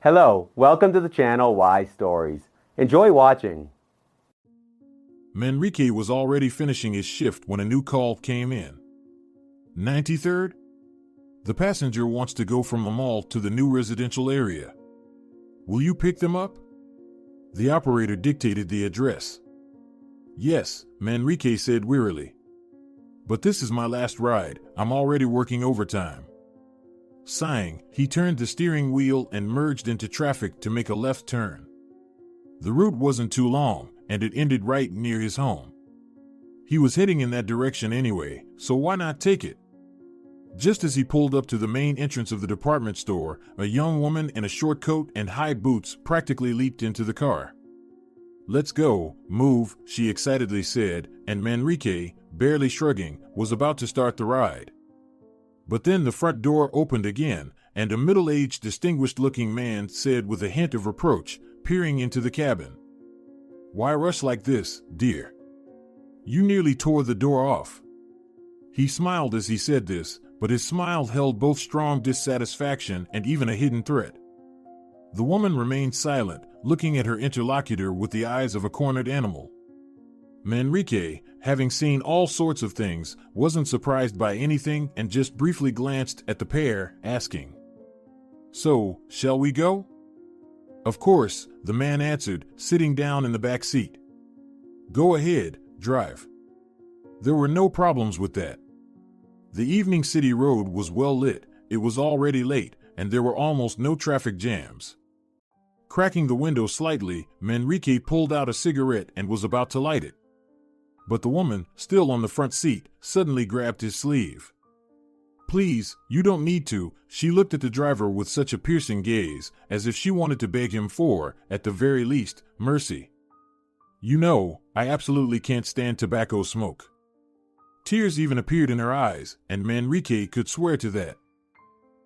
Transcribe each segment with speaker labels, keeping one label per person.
Speaker 1: Hello, welcome to the channel Why Stories. Enjoy watching.
Speaker 2: Manrique was already finishing his shift when a new call came in. 93rd? The passenger wants to go from the mall to the new residential area. Will you pick them up? The operator dictated the address. Yes, Manrique said wearily. But this is my last ride, I'm already working overtime. Sighing, he turned the steering wheel and merged into traffic to make a left turn. The route wasn't too long, and it ended right near his home. He was heading in that direction anyway, so why not take it? Just as he pulled up to the main entrance of the department store, a young woman in a short coat and high boots practically leaped into the car. "Let's go, move," she excitedly said, and Manrique, barely shrugging, was about to start the ride. But then the front door opened again, and a middle-aged, distinguished-looking man said with a hint of reproach, peering into the cabin, "Why rush like this, dear? You nearly tore the door off." He smiled as he said this, but his smile held both strong dissatisfaction and even a hidden threat. The woman remained silent, looking at her interlocutor with the eyes of a cornered animal. Manrique, having seen all sorts of things, wasn't surprised by anything and just briefly glanced at the pair, asking, "So, shall we go?" "Of course," the man answered, sitting down in the back seat. "Go ahead, drive." There were no problems with that. The evening city road was well lit, it was already late, and there were almost no traffic jams. Cracking the window slightly, Manrique pulled out a cigarette and was about to light it. But the woman, still on the front seat, suddenly grabbed his sleeve. "Please, you don't need to," she looked at the driver with such a piercing gaze, as if she wanted to beg him for, at the very least, mercy. "You know, I absolutely can't stand tobacco smoke." Tears even appeared in her eyes, and Manrique could swear to that.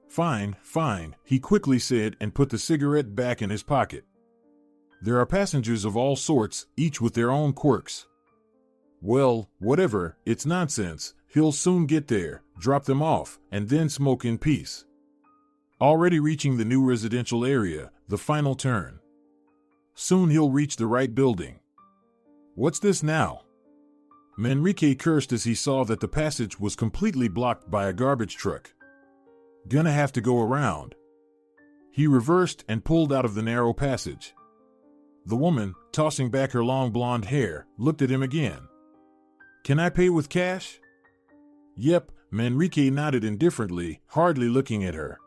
Speaker 2: Fine, he quickly said and put the cigarette back in his pocket. "There are passengers of all sorts, each with their own quirks." "Well, whatever, it's nonsense, he'll soon get there, drop them off, and then smoke in peace." Already reaching the new residential area, the final turn. Soon he'll reach the right building. What's this now? Manrique cursed as he saw that the passage was completely blocked by a garbage truck. Gonna have to go around. He reversed and pulled out of the narrow passage. The woman, tossing back her long blonde hair, looked at him again. "Can I pay with cash?" "Yep," Manrique nodded indifferently, hardly looking at her.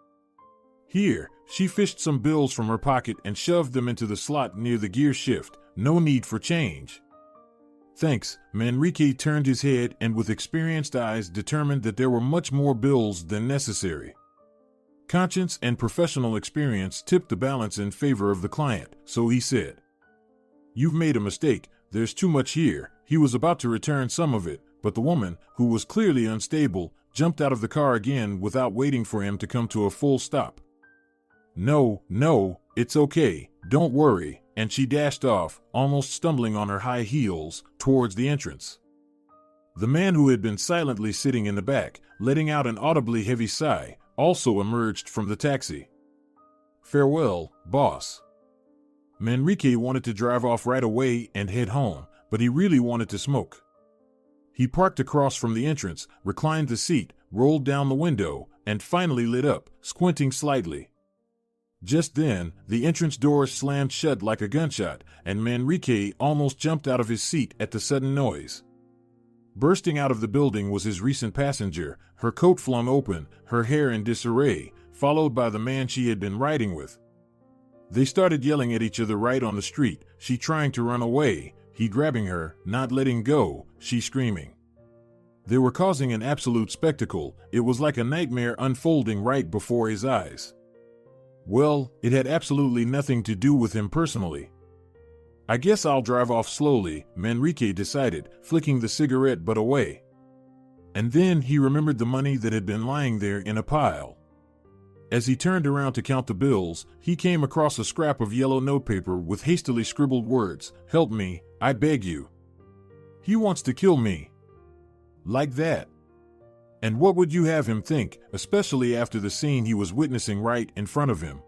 Speaker 2: "Here," she fished some bills from her pocket and shoved them into the slot near the gear shift. "No need for change." "Thanks," Manrique turned his head and with experienced eyes determined that there were much more bills than necessary. Conscience and professional experience tipped the balance in favor of the client, so he said, "You've made a mistake, there's too much here." He was about to return some of it, but the woman, who was clearly unstable, jumped out of the car again without waiting for him to come to a full stop. No, it's okay, don't worry," and she dashed off, almost stumbling on her high heels, towards the entrance. The man who had been silently sitting in the back, letting out an audibly heavy sigh, also emerged from the taxi. "Farewell, boss." Manrique wanted to drive off right away and head home, but he really wanted to smoke. He parked across from the entrance, reclined the seat, rolled down the window, and finally lit up, squinting slightly. Just then, the entrance door slammed shut like a gunshot, and Manrique almost jumped out of his seat at the sudden noise. Bursting out of the building was his recent passenger, her coat flung open, her hair in disarray, followed by the man she had been riding with. They started yelling at each other right on the street, she trying to run away, he grabbing her, not letting go, she screaming. They were causing an absolute spectacle, it was like a nightmare unfolding right before his eyes. Well, it had absolutely nothing to do with him personally. "I guess I'll drive off slowly," Manrique decided, flicking the cigarette butt away. And then he remembered the money that had been lying there in a pile. As he turned around to count the bills, he came across a scrap of yellow notepaper with hastily scribbled words, "Help me, I beg you." He wants to kill me. Like that. And what would you have him think, especially after the scene he was witnessing right in front of him?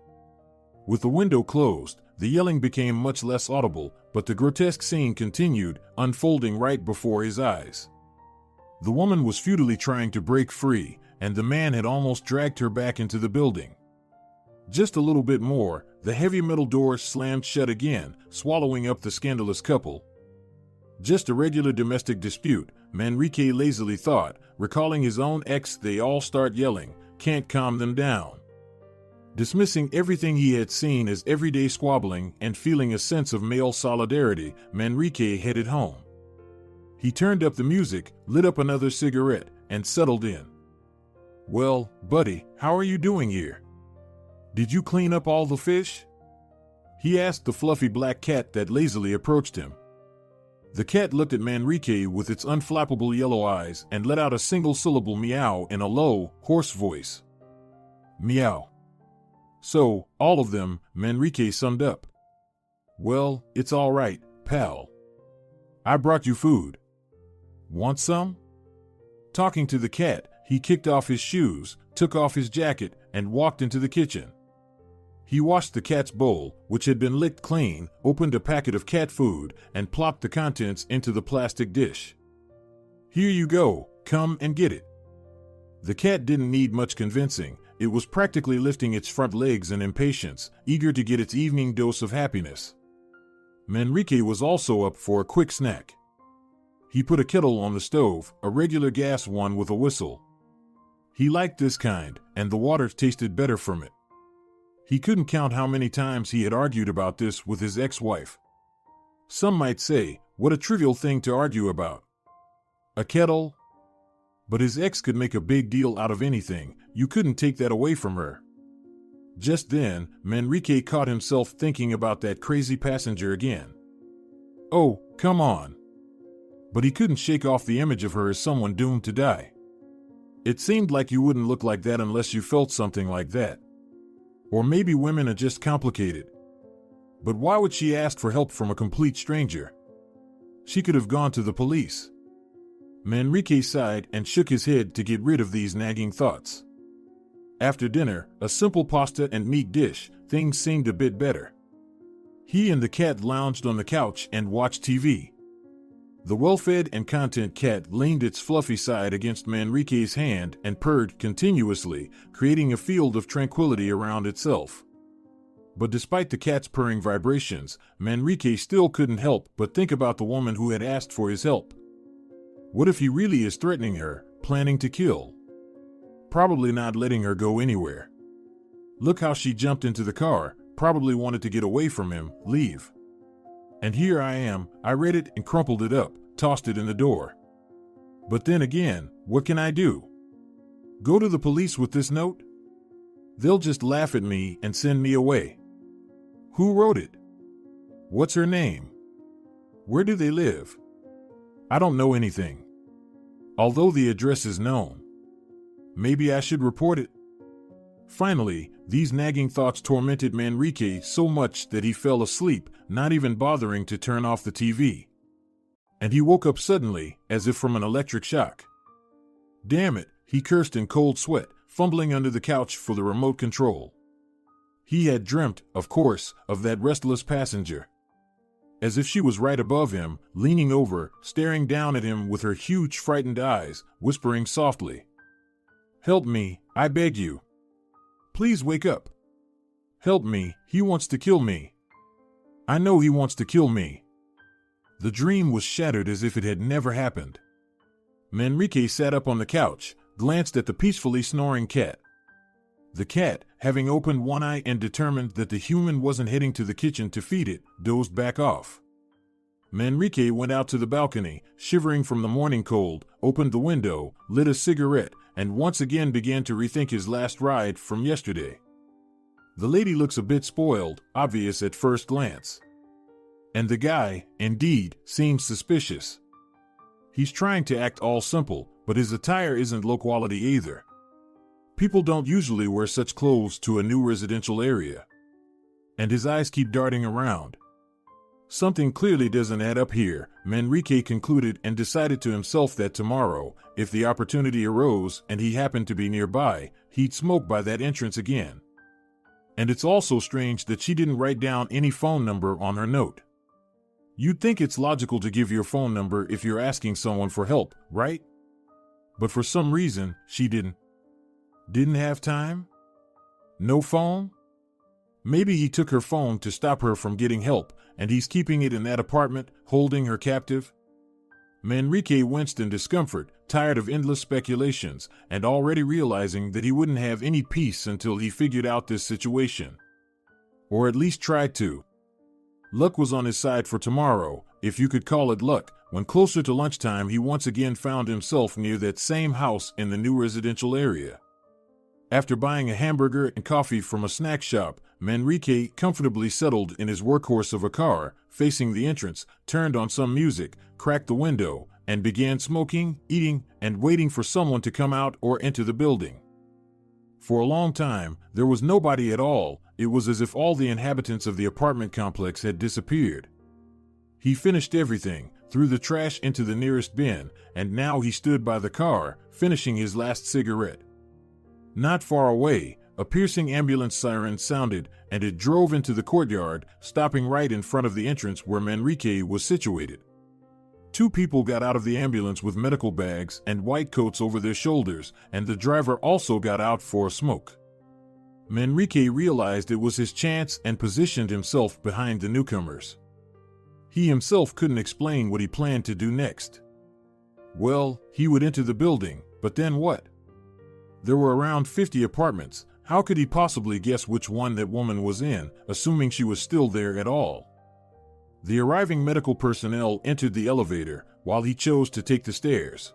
Speaker 2: With the window closed, the yelling became much less audible, but the grotesque scene continued, unfolding right before his eyes. The woman was futilely trying to break free, and the man had almost dragged her back into the building. Just a little bit more, the heavy metal doors slammed shut again, swallowing up the scandalous couple. Just a regular domestic dispute, Manrique lazily thought, recalling his own ex. They all start yelling, can't calm them down. Dismissing everything he had seen as everyday squabbling and feeling a sense of male solidarity, Manrique headed home. He turned up the music, lit up another cigarette, and settled in. "Well, buddy, how are you doing here? Did you clean up all the fish?" he asked the fluffy black cat that lazily approached him. The cat looked at Manrique with its unflappable yellow eyes and let out a single-syllable meow in a low, hoarse voice. "Meow." "So, all of them," Manrique summed up. "Well, it's all right, pal. I brought you food. Want some?" Talking to the cat, he kicked off his shoes, took off his jacket, and walked into the kitchen. He washed the cat's bowl, which had been licked clean, opened a packet of cat food, and plopped the contents into the plastic dish. "Here you go, come and get it." The cat didn't need much convincing. It was practically lifting its front legs in impatience, eager to get its evening dose of happiness. Manrique was also up for a quick snack. He put a kettle on the stove, a regular gas one with a whistle. He liked this kind, and the water tasted better from it. He couldn't count how many times he had argued about this with his ex-wife. Some might say, what a trivial thing to argue about. A kettle? But his ex could make a big deal out of anything. You couldn't take that away from her. Just then, Manrique caught himself thinking about that crazy passenger again. Oh, come on. But he couldn't shake off the image of her as someone doomed to die. It seemed like you wouldn't look like that unless you felt something like that. Or maybe women are just complicated. But why would she ask for help from a complete stranger? She could have gone to the police. Manrique sighed and shook his head to get rid of these nagging thoughts. After dinner, a simple pasta and meat dish, things seemed a bit better. He and the cat lounged on the couch and watched TV. The well-fed and content cat leaned its fluffy side against Manrique's hand and purred continuously, creating a field of tranquility around itself. But despite the cat's purring vibrations, Manrique still couldn't help but think about the woman who had asked for his help. What if he really is threatening her, planning to kill? Probably not letting her go anywhere. Look how she jumped into the car, probably wanted to get away from him, leave. And here I am, I read it and crumpled it up, tossed it in the door. But then again, what can I do? Go to the police with this note? They'll just laugh at me and send me away. Who wrote it? What's her name? Where do they live? I don't know anything. Although the address is known. Maybe I should report it. Finally, these nagging thoughts tormented Manrique so much that he fell asleep, not even bothering to turn off the TV. And he woke up suddenly, as if from an electric shock. Damn it, he cursed in cold sweat, fumbling under the couch for the remote control. He had dreamt, of course, of that restless passenger. As if she was right above him, leaning over, staring down at him with her huge frightened eyes, whispering softly. Help me, I beg you. Please wake up. Help me, he wants to kill me. I know he wants to kill me. The dream was shattered as if it had never happened. Manrique sat up on the couch, glanced at the peacefully snoring cat. The cat, having opened one eye and determined that the human wasn't heading to the kitchen to feed it, dozed back off. Manrique went out to the balcony, shivering from the morning cold, opened the window, lit a cigarette, and once again began to rethink his last ride from yesterday. The lady looks a bit spoiled, obvious at first glance. And the guy, indeed, seems suspicious. He's trying to act all simple, but his attire isn't low quality either. People don't usually wear such clothes to a new residential area. And his eyes keep darting around. Something clearly doesn't add up here, Manrique concluded, and decided to himself that tomorrow, if the opportunity arose and he happened to be nearby, he'd smoke by that entrance again. And it's also strange that she didn't write down any phone number on her note. You'd think it's logical to give your phone number if you're asking someone for help, right? But for some reason, she didn't. Didn't have time? No phone? Maybe he took her phone to stop her from getting help, and he's keeping it in that apartment, holding her captive? Manrique winced in discomfort, tired of endless speculations, and already realizing that he wouldn't have any peace until he figured out this situation. Or at least tried to. Luck was on his side for tomorrow, if you could call it luck, when closer to lunchtime he once again found himself near that same house in the new residential area. After buying a hamburger and coffee from a snack shop, Manrique comfortably settled in his workhorse of a car, facing the entrance, turned on some music, cracked the window, and began smoking, eating, and waiting for someone to come out or enter the building. For a long time, there was nobody at all. It was as if all the inhabitants of the apartment complex had disappeared. He finished everything, threw the trash into the nearest bin, and now he stood by the car, finishing his last cigarette. Not far away, a piercing ambulance siren sounded, and it drove into the courtyard, stopping right in front of the entrance where Manrique was situated. Two people got out of the ambulance with medical bags and white coats over their shoulders, and the driver also got out for a smoke. Manrique realized it was his chance and positioned himself behind the newcomers. He himself couldn't explain what he planned to do next. Well, he would enter the building, but then what? There were around 50 apartments. How could he possibly guess which one that woman was in, assuming she was still there at all? The arriving medical personnel entered the elevator, while he chose to take the stairs.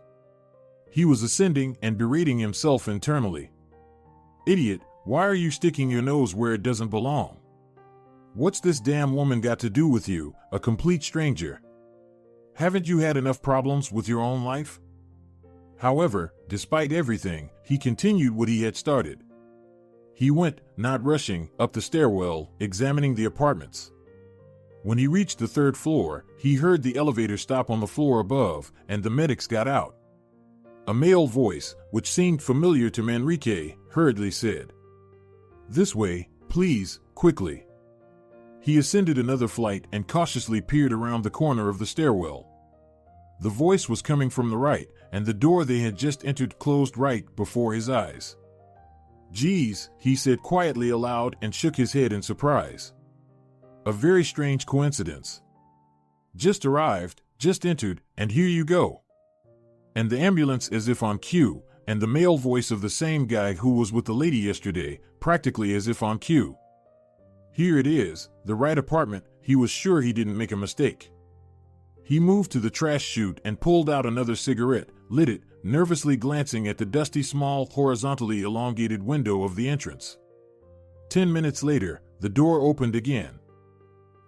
Speaker 2: He was ascending and berating himself internally. Idiot, why are you sticking your nose where it doesn't belong? What's this damn woman got to do with you, a complete stranger? Haven't you had enough problems with your own life? However, despite everything, he continued what he had started. He went, not rushing, up the stairwell, examining the apartments. When he reached the third floor, he heard the elevator stop on the floor above, and the medics got out. A male voice, which seemed familiar to Manrique, hurriedly said, "This way, please, quickly." He ascended another flight and cautiously peered around the corner of the stairwell. The voice was coming from the right, and the door they had just entered closed right before his eyes. "Geez," he said quietly aloud and shook his head in surprise. A very strange coincidence. Just arrived, just entered, and here you go. And the ambulance as if on cue, and the male voice of the same guy who was with the lady yesterday, practically as if on cue. Here it is, the right apartment. He was sure he didn't make a mistake. He moved to the trash chute and pulled out another cigarette, lit it, nervously glancing at the dusty small horizontally elongated window of the entrance. 10 minutes later, the door opened again.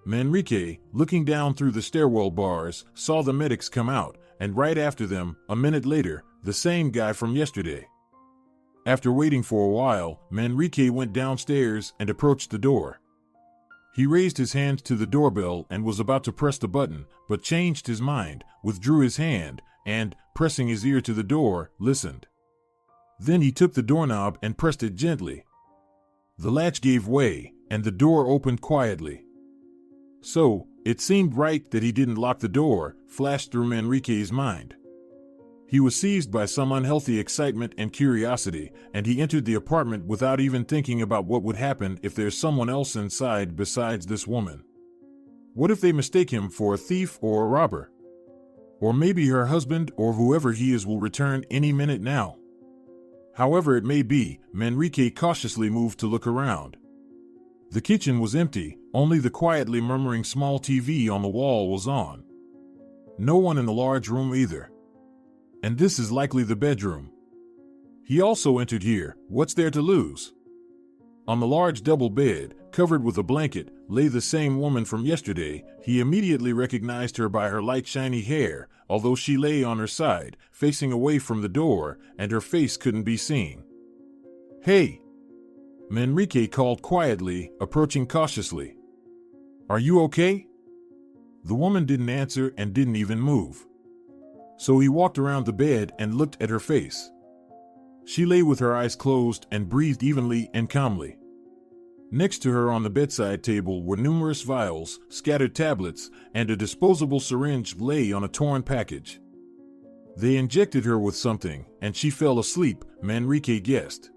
Speaker 2: Manrique, looking down through the stairwell bars, saw the medics come out, and right after them, a minute later, the same guy from yesterday. After waiting for a while, Manrique went downstairs and approached the door. He raised his hand to the doorbell and was about to press the button, but changed his mind, withdrew his hand, and, pressing his ear to the door, listened. Then he took the doorknob and pressed it gently. The latch gave way, and the door opened quietly. So, it seemed right that he didn't lock the door, flashed through Manrique's mind. He was seized by some unhealthy excitement and curiosity, and he entered the apartment without even thinking about what would happen if there's someone else inside besides this woman. What if they mistake him for a thief or a robber? Or maybe her husband or whoever he is will return any minute now. However it may be, Manrique cautiously moved to look around. The kitchen was empty, only the quietly murmuring small TV on the wall was on. No one in the large room either. And this is likely the bedroom. He also entered here. What's there to lose? On the large double bed, covered with a blanket, lay the same woman from yesterday. He immediately recognized her by her light shiny hair, although she lay on her side, facing away from the door, and her face couldn't be seen. "Hey!" Manrique called quietly, approaching cautiously. "Are you okay?" The woman didn't answer and didn't even move. So he walked around the bed and looked at her face. She lay with her eyes closed and breathed evenly and calmly. Next to her on the bedside table were numerous vials, scattered tablets, and a disposable syringe lay on a torn package. They injected her with something, and she fell asleep, Manrique guessed.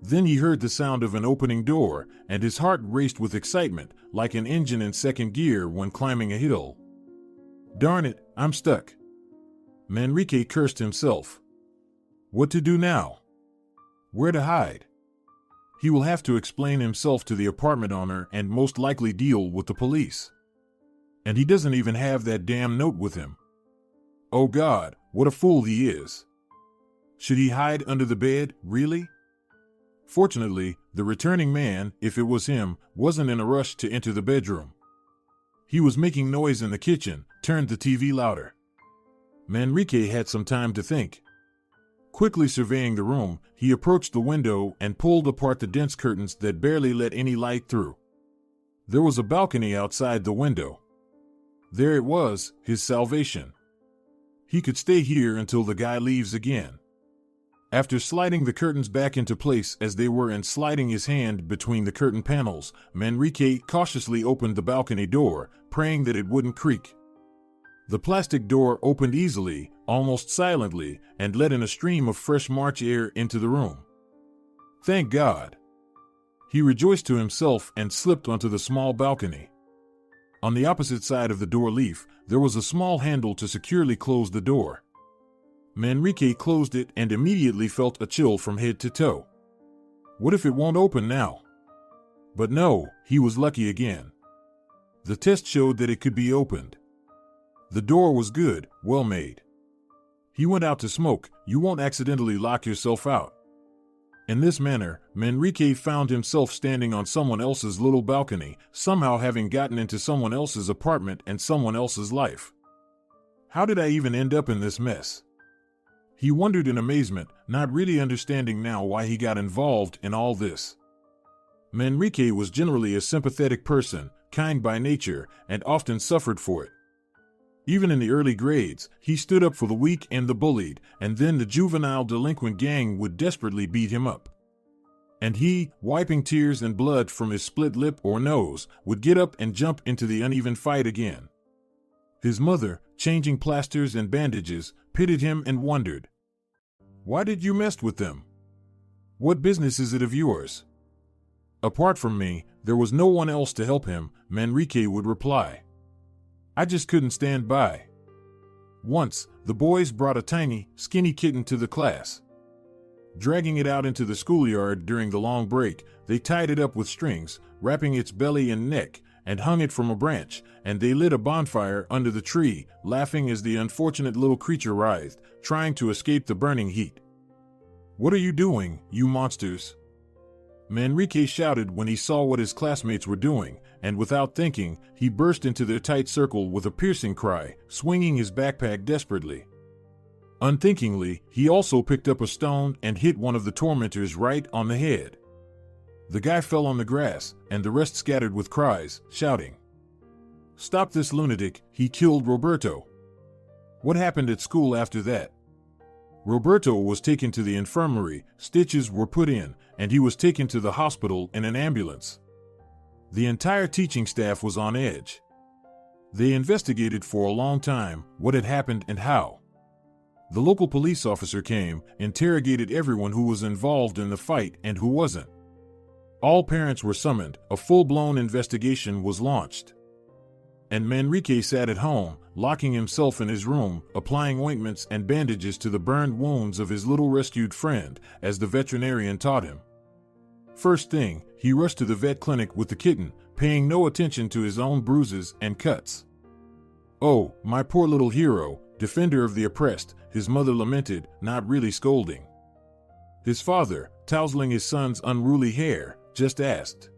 Speaker 2: Then he heard the sound of an opening door, and his heart raced with excitement, like an engine in second gear when climbing a hill. Darn it, I'm stuck. Manrique cursed himself. What to do now? Where to hide? He will have to explain himself to the apartment owner and most likely deal with the police. And he doesn't even have that damn note with him. Oh God, what a fool he is. Should he hide under the bed, really? Fortunately, the returning man, if it was him, wasn't in a rush to enter the bedroom. He was making noise in the kitchen, turned the TV louder. Manrique had some time to think. Quickly surveying the room, he approached the window and pulled apart the dense curtains that barely let any light through. There was a balcony outside the window. There it was, his salvation. He could stay here until the guy leaves again. After sliding the curtains back into place as they were and sliding his hand between the curtain panels, Manrique cautiously opened the balcony door, praying that it wouldn't creak. The plastic door opened easily, almost silently, and let in a stream of fresh March air into the room. Thank God. He rejoiced to himself and slipped onto the small balcony. On the opposite side of the door leaf, there was a small handle to securely close the door. Manrique closed it and immediately felt a chill from head to toe. What if it won't open now? But no, he was lucky again. The test showed that it could be opened. The door was good, well made. He went out to smoke. You won't accidentally lock yourself out. In this manner, Manrique found himself standing on someone else's little balcony, somehow having gotten into someone else's apartment and someone else's life. How did I even end up in this mess? He wondered in amazement, not really understanding now why he got involved in all this. Manrique was generally a sympathetic person, kind by nature, and often suffered for it. Even in the early grades, he stood up for the weak and the bullied, and then the juvenile delinquent gang would desperately beat him up. And he, wiping tears and blood from his split lip or nose, would get up and jump into the uneven fight again. His mother, changing plasters and bandages, pitied him and wondered, "Why did you mess with them? What business is it of yours?" "Apart from me, there was no one else to help him," Manrique would reply. "I just couldn't stand by." Once, the boys brought a tiny, skinny kitten to the class. Dragging it out into the schoolyard during the long break, they tied it up with strings, wrapping its belly and neck, and hung it from a branch, and they lit a bonfire under the tree, laughing as the unfortunate little creature writhed, trying to escape the burning heat. "What are you doing, you monsters?" Manrique shouted when he saw what his classmates were doing, and without thinking, he burst into their tight circle with a piercing cry, swinging his backpack desperately. Unthinkingly, he also picked up a stone and hit one of the tormentors right on the head. The guy fell on the grass, and the rest scattered with cries, shouting, "Stop this lunatic, he killed Roberto." What happened at school after that? Roberto was taken to the infirmary, stitches were put in, and he was taken to the hospital in an ambulance. The entire teaching staff was on edge. They investigated for a long time what had happened and how. The local police officer came, interrogated everyone who was involved in the fight and who wasn't. All parents were summoned, a full-blown investigation was launched. And Manrique sat at home, locking himself in his room, applying ointments and bandages to the burned wounds of his little rescued friend, as the veterinarian taught him. First thing, he rushed to the vet clinic with the kitten, paying no attention to his own bruises and cuts. "Oh, my poor little hero, defender of the oppressed," his mother lamented, not really scolding. His father, tousling his son's unruly hair, just asked,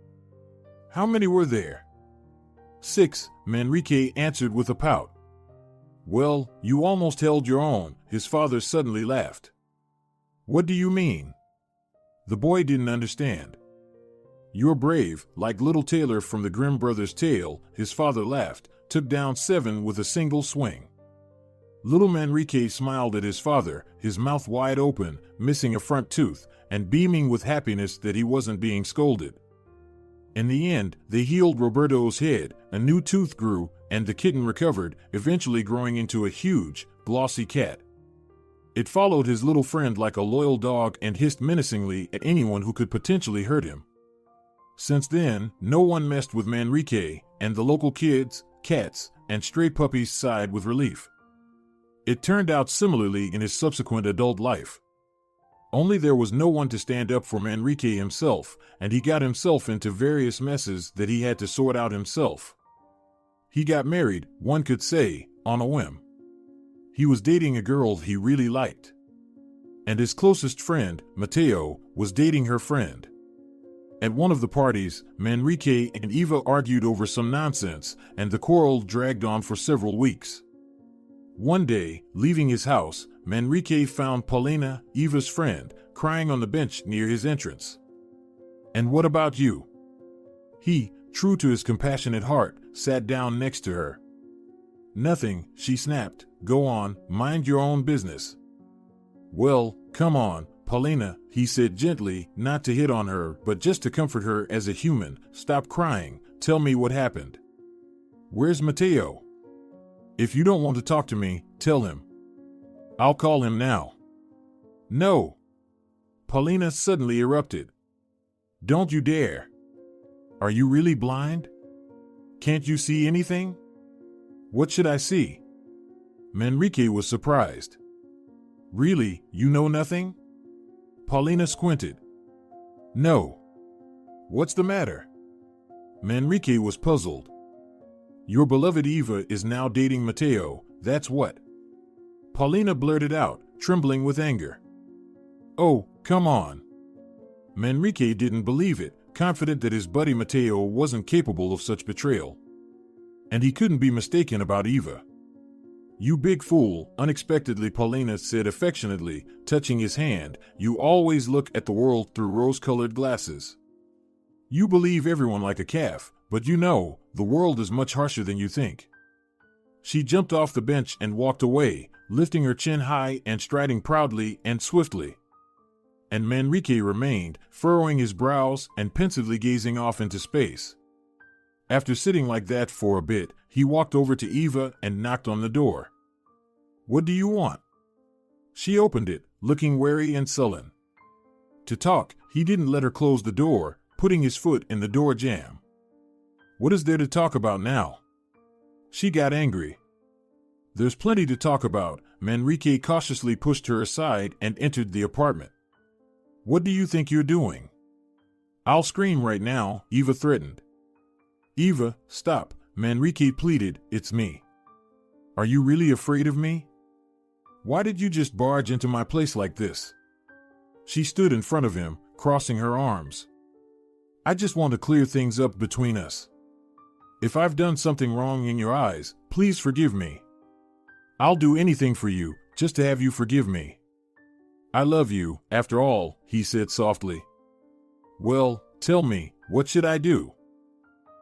Speaker 2: "How many were there?" "6, Manrique answered with a pout. "Well, you almost held your own," his father suddenly laughed. "What do you mean?" The boy didn't understand. "You're brave, like little Taylor from the Grimm Brothers' tale," his father laughed, took down 7 with a single swing. Little Manrique smiled at his father, his mouth wide open, missing a front tooth, and beaming with happiness that he wasn't being scolded. In the end, they healed Roberto's head, a new tooth grew, and the kitten recovered, eventually growing into a huge, glossy cat. It followed his little friend like a loyal dog and hissed menacingly at anyone who could potentially hurt him. Since then, no one messed with Manrique, and the local kids, cats, and stray puppies sighed with relief. It turned out similarly in his subsequent adult life. Only there was no one to stand up for Manrique himself, and he got himself into various messes that he had to sort out himself. He got married, one could say, on a whim. He was dating a girl he really liked. And his closest friend, Mateo, was dating her friend. At one of the parties, Manrique and Eva argued over some nonsense, and the quarrel dragged on for several weeks. One day, leaving his house, Manrique found Paulina, Eva's friend, crying on the bench near his entrance. "And what about you?" He, true to his compassionate heart, sat down next to her. "Nothing," she snapped. "Go on, mind your own business." "Well, come on, Paulina," he said gently, not to hit on her, but just to comfort her as a human. "Stop crying, tell me what happened. Where's Mateo? If you don't want to talk to me, tell him. I'll call him now." "No!" Paulina suddenly erupted. "Don't you dare! Are you really blind? Can't you see anything? What should I see?" Manrique was surprised. "Really, you know nothing?" Paulina squinted. "No." "What's the matter?" Manrique was puzzled. "Your beloved Eva is now dating Mateo, that's what." Paulina blurted out, trembling with anger. "Oh, come on." Manrique didn't believe it, confident that his buddy Mateo wasn't capable of such betrayal. And he couldn't be mistaken about Eva. "You big fool," unexpectedly Paulina said affectionately, touching his hand. "You always look at the world through rose-colored glasses. You believe everyone like a calf, but you know, the world is much harsher than you think." She jumped off the bench and walked away, lifting her chin high and striding proudly and swiftly. And Manrique remained, furrowing his brows and pensively gazing off into space. After sitting like that for a bit, he walked over to Eva and knocked on the door. "What do you want?" She opened it, looking wary and sullen. To talk, he didn't let her close the door, putting his foot in the door jamb. "What is there to talk about now?" She got angry. "There's plenty to talk about." Manrique cautiously pushed her aside and entered the apartment. "What do you think you're doing?" "I'll scream right now," Eva threatened. "Eva, stop," Manrique pleaded. "It's me. Are you really afraid of me? Why did you just barge into my place like this?" She stood in front of him, crossing her arms. "I just want to clear things up between us. If I've done something wrong in your eyes, please forgive me. I'll do anything for you, just to have you forgive me. I love you, after all," he said softly. "Well, tell me, what should I do?"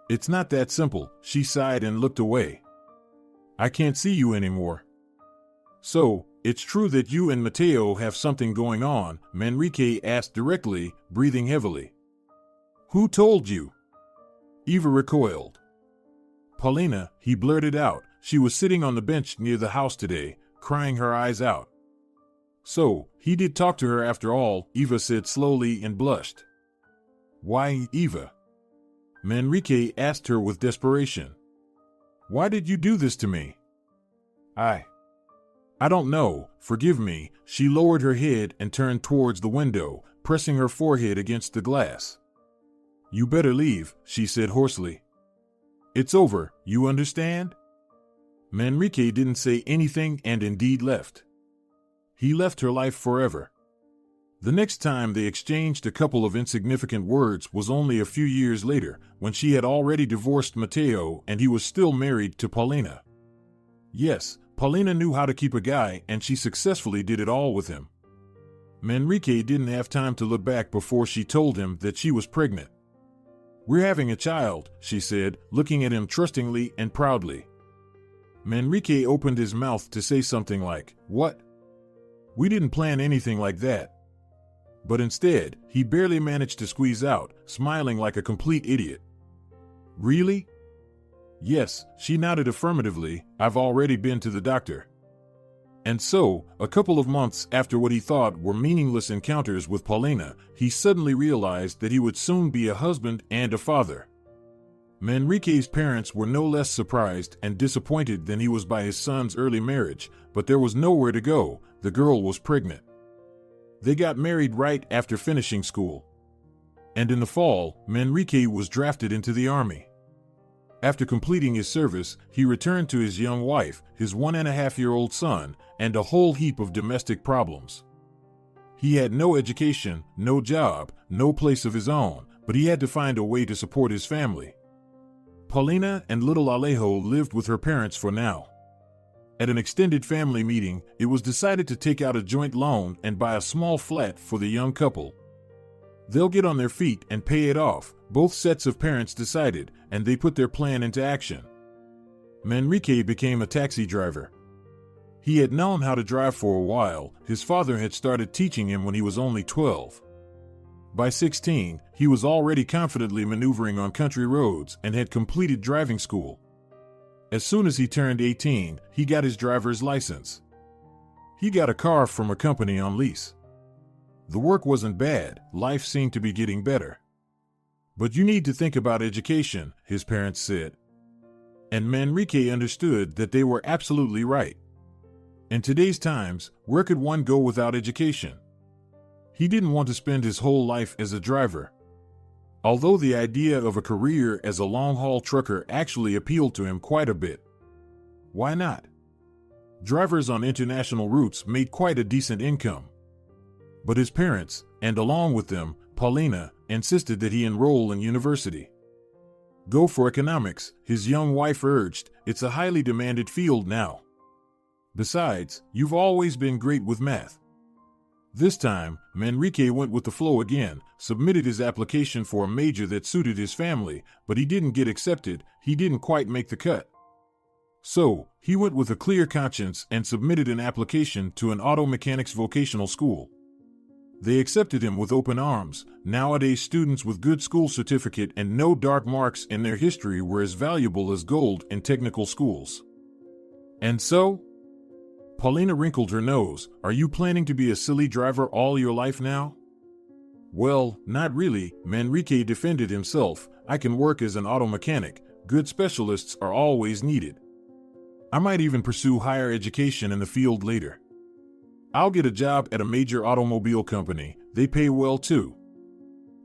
Speaker 2: "It's not that simple," she sighed and looked away. "I can't see you anymore." "So, it's true that you and Mateo have something going on?" Manrique asked directly, breathing heavily. "Who told you?" Eva recoiled. "Paulina," he blurted out. She was sitting on the bench near the house today, crying her eyes out. "So, he did talk to her after all," Eva said slowly and blushed. "Why, Eva?" Manrique asked her with desperation. "Why did you do this to me?" I don't know, forgive me." She lowered her head and turned towards the window, pressing her forehead against the glass. "You better leave," she said hoarsely. "It's over, you understand?" Manrique didn't say anything and indeed left. He left her life forever. The next time they exchanged a couple of insignificant words was only a few years later, when she had already divorced Mateo and he was still married to Paulina. Yes, Paulina knew how to keep a guy, and she successfully did it all with him. Manrique didn't have time to look back before she told him that she was pregnant. "We're having a child," she said, looking at him trustingly and proudly. Manrique opened his mouth to say something like, "What? We didn't plan anything like that." But instead, he barely managed to squeeze out, smiling like a complete idiot. Really? Yes, she nodded affirmatively. I've already been to the doctor. And so, a couple of months after what he thought were meaningless encounters with Paulina, he suddenly realized that he would soon be a husband and a father. Manrique's parents were no less surprised and disappointed than he was by his son's early marriage, but there was nowhere to go. The girl was pregnant. They got married right after finishing school. And in the fall, Manrique was drafted into the army. After completing his service, he returned to his young wife, his 1.5-year-old son, and a whole heap of domestic problems. He had no education, no job, no place of his own, but he had to find a way to support his family. Paulina and little Alejo lived with her parents for now. At an extended family meeting, it was decided to take out a joint loan and buy a small flat for the young couple. They'll get on their feet and pay it off, both sets of parents decided, and they put their plan into action. Manrique became a taxi driver. He had known how to drive for a while. His father had started teaching him when he was only 12. By 16, he was already confidently maneuvering on country roads and had completed driving school. As soon as he turned 18, he got his driver's license. He got a car from a company on lease. The work wasn't bad, life seemed to be getting better. But you need to think about education, his parents said. And Manrique understood that they were absolutely right. In today's times, where could one go without education? He didn't want to spend his whole life as a driver. Although the idea of a career as a long-haul trucker actually appealed to him quite a bit. Why not? Drivers on international routes made quite a decent income. But his parents, and along with them, Paulina, insisted that he enroll in university. Go for economics, his young wife urged. It's a highly demanded field now. Besides, you've always been great with math. This time, Manrique went with the flow again, submitted his application for a major that suited his family, but he didn't get accepted. He didn't quite make the cut. So, he went with a clear conscience and submitted an application to an auto mechanics vocational school. They accepted him with open arms. Nowadays, students with good school certificate and no dark marks in their history were as valuable as gold in technical schools. And so? Paulina wrinkled her nose. Are you planning to be a silly driver all your life now? Well, not really, Manrique defended himself. I can work as an auto mechanic. Good specialists are always needed. I might even pursue higher education in the field later. I'll get a job at a major automobile company. They pay well too.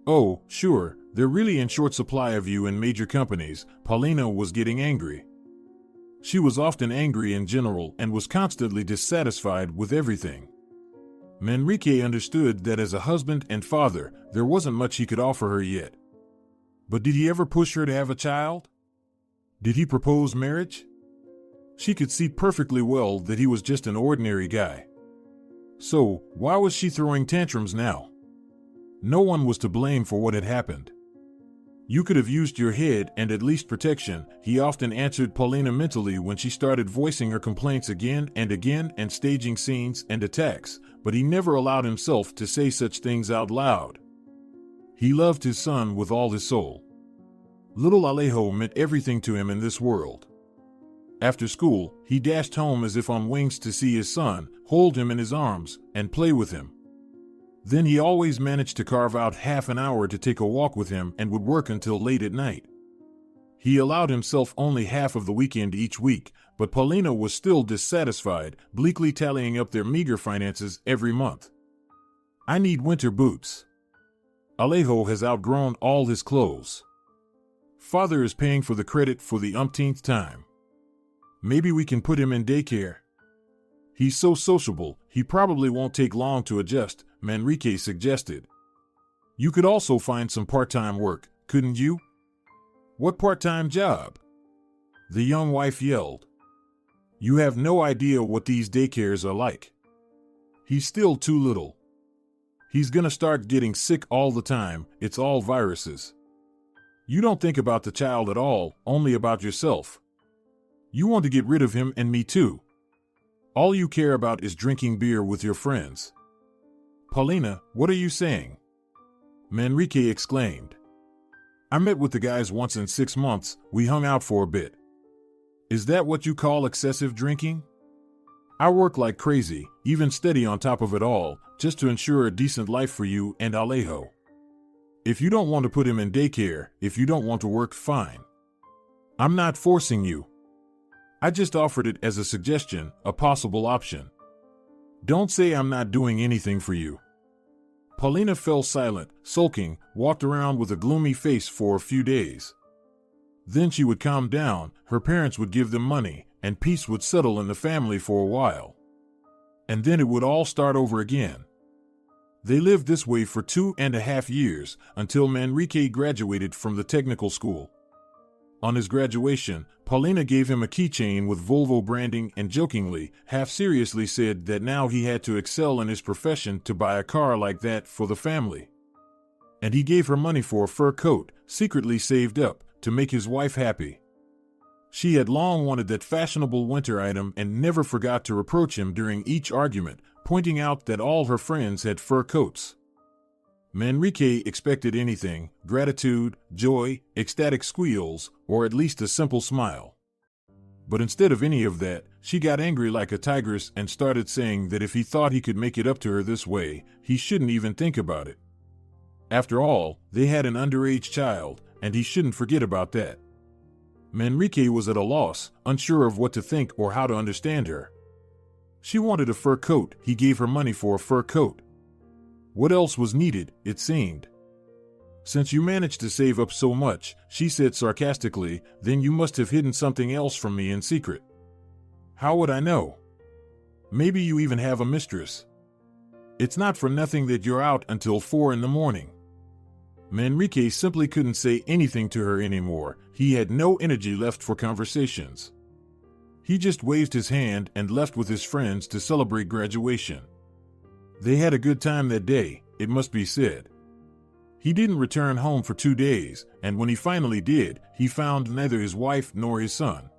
Speaker 2: Oh, sure, they're really in short supply of you in major companies. Paulina was getting angry. She was often angry in general and was constantly dissatisfied with everything. Manrique understood that as a husband and father, there wasn't much he could offer her yet. But did he ever push her to have a child? Did he propose marriage? She could see perfectly well that he was just an ordinary guy. So, why was she throwing tantrums now? No one was to blame for what had happened. You could have used your head and at least protection, he often answered Paulina mentally when she started voicing her complaints again and staging scenes and attacks, but he never allowed himself to say such things out loud. He loved his son with all his soul. Little Alejo meant everything to him in this world. After school, he dashed home as if on wings to see his son, hold him in his arms, and play with him. Then he always managed to carve out half an hour to take a walk with him and would work until late at night. He allowed himself only half of the weekend each week, but Paulina was still dissatisfied, bleakly tallying up their meager finances every month. I need winter boots. Alejo has outgrown all his clothes. Father is paying for the credit for the umpteenth time. Maybe we can put him in daycare. He's so sociable, he probably won't take long to adjust, Manrique suggested. You could also find some part-time work, couldn't you? What part-time job? The young wife yelled. You have no idea what these daycares are like. He's still too little. He's gonna start getting sick all the time, it's all viruses. You don't think about the child at all, only about yourself. You want to get rid of him and me too. All you care about is drinking beer with your friends. Paulina, what are you saying? Manrique exclaimed. I met with the guys once in 6 months, we hung out for a bit. Is that what you call excessive drinking? I work like crazy, even steady on top of it all, just to ensure a decent life for you and Alejo. If you don't want to put him in daycare, if you don't want to work, fine. I'm not forcing you. I just offered it as a suggestion, a possible option. Don't say I'm not doing anything for you. Paulina fell silent, sulking, walked around with a gloomy face for a few days. Then she would calm down, her parents would give them money, and peace would settle in the family for a while. And then it would all start over again. They lived this way for 2.5 years, until Manrique graduated from the technical school. On his graduation, Paulina gave him a keychain with Volvo branding and jokingly, half seriously said that now he had to excel in his profession to buy a car like that for the family. And he gave her money for a fur coat, secretly saved up, to make his wife happy. She had long wanted that fashionable winter item and never forgot to reproach him during each argument, pointing out that all her friends had fur coats. Manrique expected anything: gratitude, joy, ecstatic squeals, or at least a simple smile. But instead of any of that, she got angry like a tigress and started saying that if he thought he could make it up to her this way, he shouldn't even think about it. After all, they had an underage child, and he shouldn't forget about that. Manrique was at a loss, unsure of what to think or how to understand her. She wanted a fur coat, he gave her money for a fur coat. What else was needed, it seemed? Since you managed to save up so much, she said sarcastically, then you must have hidden something else from me in secret. How would I know? Maybe you even have a mistress. It's not for nothing that you're out until 4 a.m. Manrique simply couldn't say anything to her anymore. He had no energy left for conversations. He just waved his hand and left with his friends to celebrate graduation. They had a good time that day, it must be said. He didn't return home for 2 days, and when he finally did, he found neither his wife nor his son.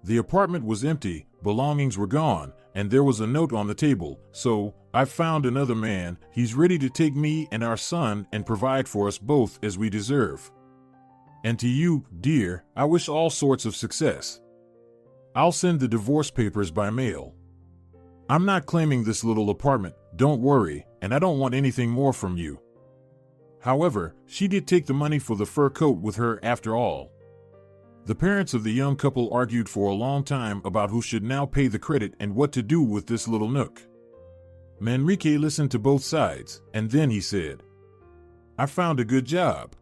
Speaker 2: The apartment was empty, belongings were gone, and there was a note on the table: so, I've found another man, he's ready to take me and our son and provide for us both as we deserve. And to you, dear, I wish all sorts of success. I'll send the divorce papers by mail. I'm not claiming this little apartment, don't worry, and I don't want anything more from you. However, she did take the money for the fur coat with her after all. The parents of the young couple argued for a long time about who should now pay the credit and what to do with this little nook. Manrique listened to both sides, and then he said, I found a good job.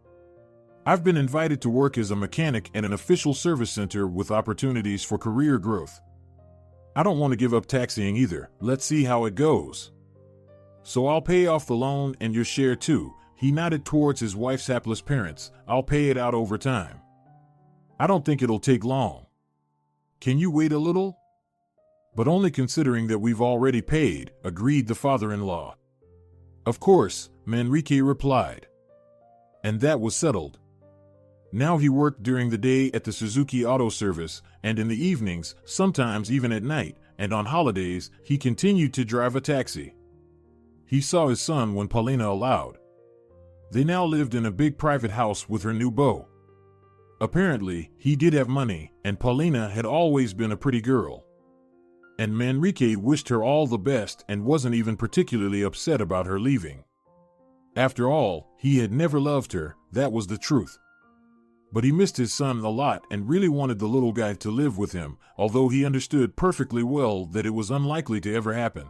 Speaker 2: I've been invited to work as a mechanic at an official service center with opportunities for career growth. I don't want to give up taxiing either, let's see how it goes. So I'll pay off the loan and your share too. He nodded towards his wife's hapless parents. I'll pay it out over time. I don't think it'll take long. Can you wait a little? But only considering that we've already paid, agreed the father-in-law. Of course, Manrique replied. And that was settled. Now he worked during the day at the Suzuki Auto Service, and in the evenings, sometimes even at night, and on holidays, he continued to drive a taxi. He saw his son when Paulina allowed. They now lived in a big private house with her new beau. Apparently, he did have money, and Paulina had always been a pretty girl. And Manrique wished her all the best and wasn't even particularly upset about her leaving. After all, he had never loved her, that was the truth. But he missed his son a lot and really wanted the little guy to live with him, although he understood perfectly well that it was unlikely to ever happen.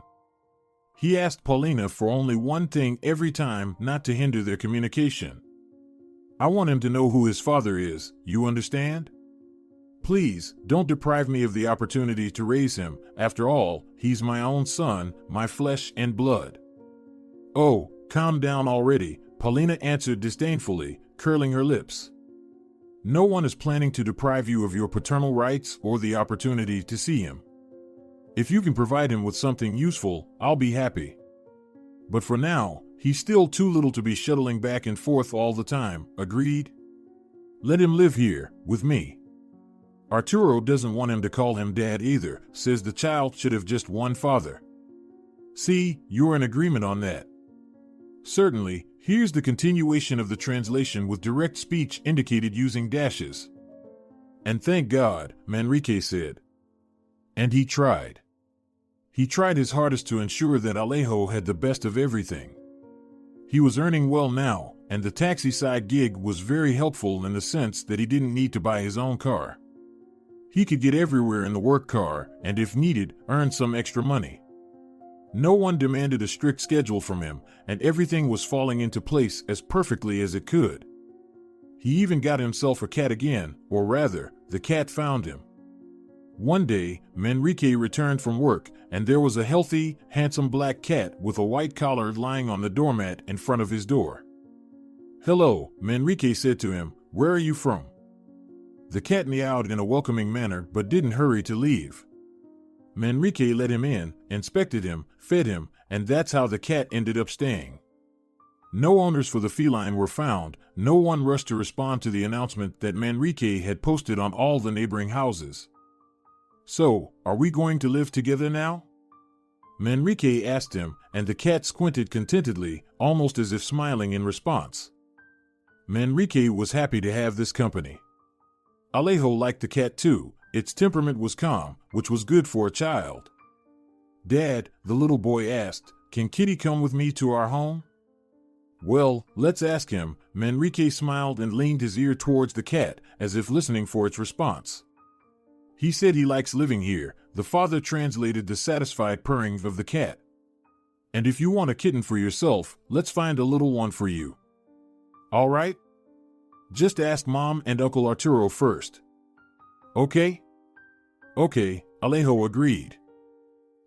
Speaker 2: He asked Paulina for only one thing every time: not to hinder their communication. I want him to know who his father is, you understand? Please, don't deprive me of the opportunity to raise him. After all, he's my own son, my flesh and blood. Oh, calm down already, Paulina answered disdainfully, curling her lips. No one is planning to deprive you of your paternal rights or the opportunity to see him. If you can provide him with something useful, I'll be happy. But for now, he's still too little to be shuttling back and forth all the time, agreed? Let him live here, with me. Arturo doesn't want him to call him dad either, says the child should have just one father. See, you're in agreement on that. Certainly, Here's the continuation of the translation with direct speech indicated using dashes. And thank God, Manrique said. And he tried. He tried his hardest to ensure that Alejo had the best of everything. He was earning well now, and the taxi side gig was very helpful in the sense that he didn't need to buy his own car. He could get everywhere in the work car and, if needed, earn some extra money. No one demanded a strict schedule from him, and everything was falling into place as perfectly as it could. He even got himself a cat again, or rather, the cat found him. One day, Manrique returned from work, and there was a healthy, handsome black cat with a white collar lying on the doormat in front of his door. "Hello," Manrique said to him, "where are you from?" The cat meowed in a welcoming manner but didn't hurry to leave. Manrique let him in, inspected him, fed him, and that's how the cat ended up staying. No owners for the feline were found. No one rushed to respond to the announcement that Manrique had posted on all the neighboring houses. "So, are we going to live together now?" Manrique asked him, and the cat squinted contentedly, almost as if smiling in response. Manrique was happy to have this company. Alejo liked the cat too. Its temperament was calm, which was good for a child. "Dad," the little boy asked, "can Kitty come with me to our home?" "Well, let's ask him." Manrique smiled and leaned his ear towards the cat, as if listening for its response. "He said he likes living here," the father translated the satisfied purring of the cat. "And if you want a kitten for yourself, let's find a little one for you. All right? Just ask Mom and Uncle Arturo first. Okay?" "Okay," Alejo agreed.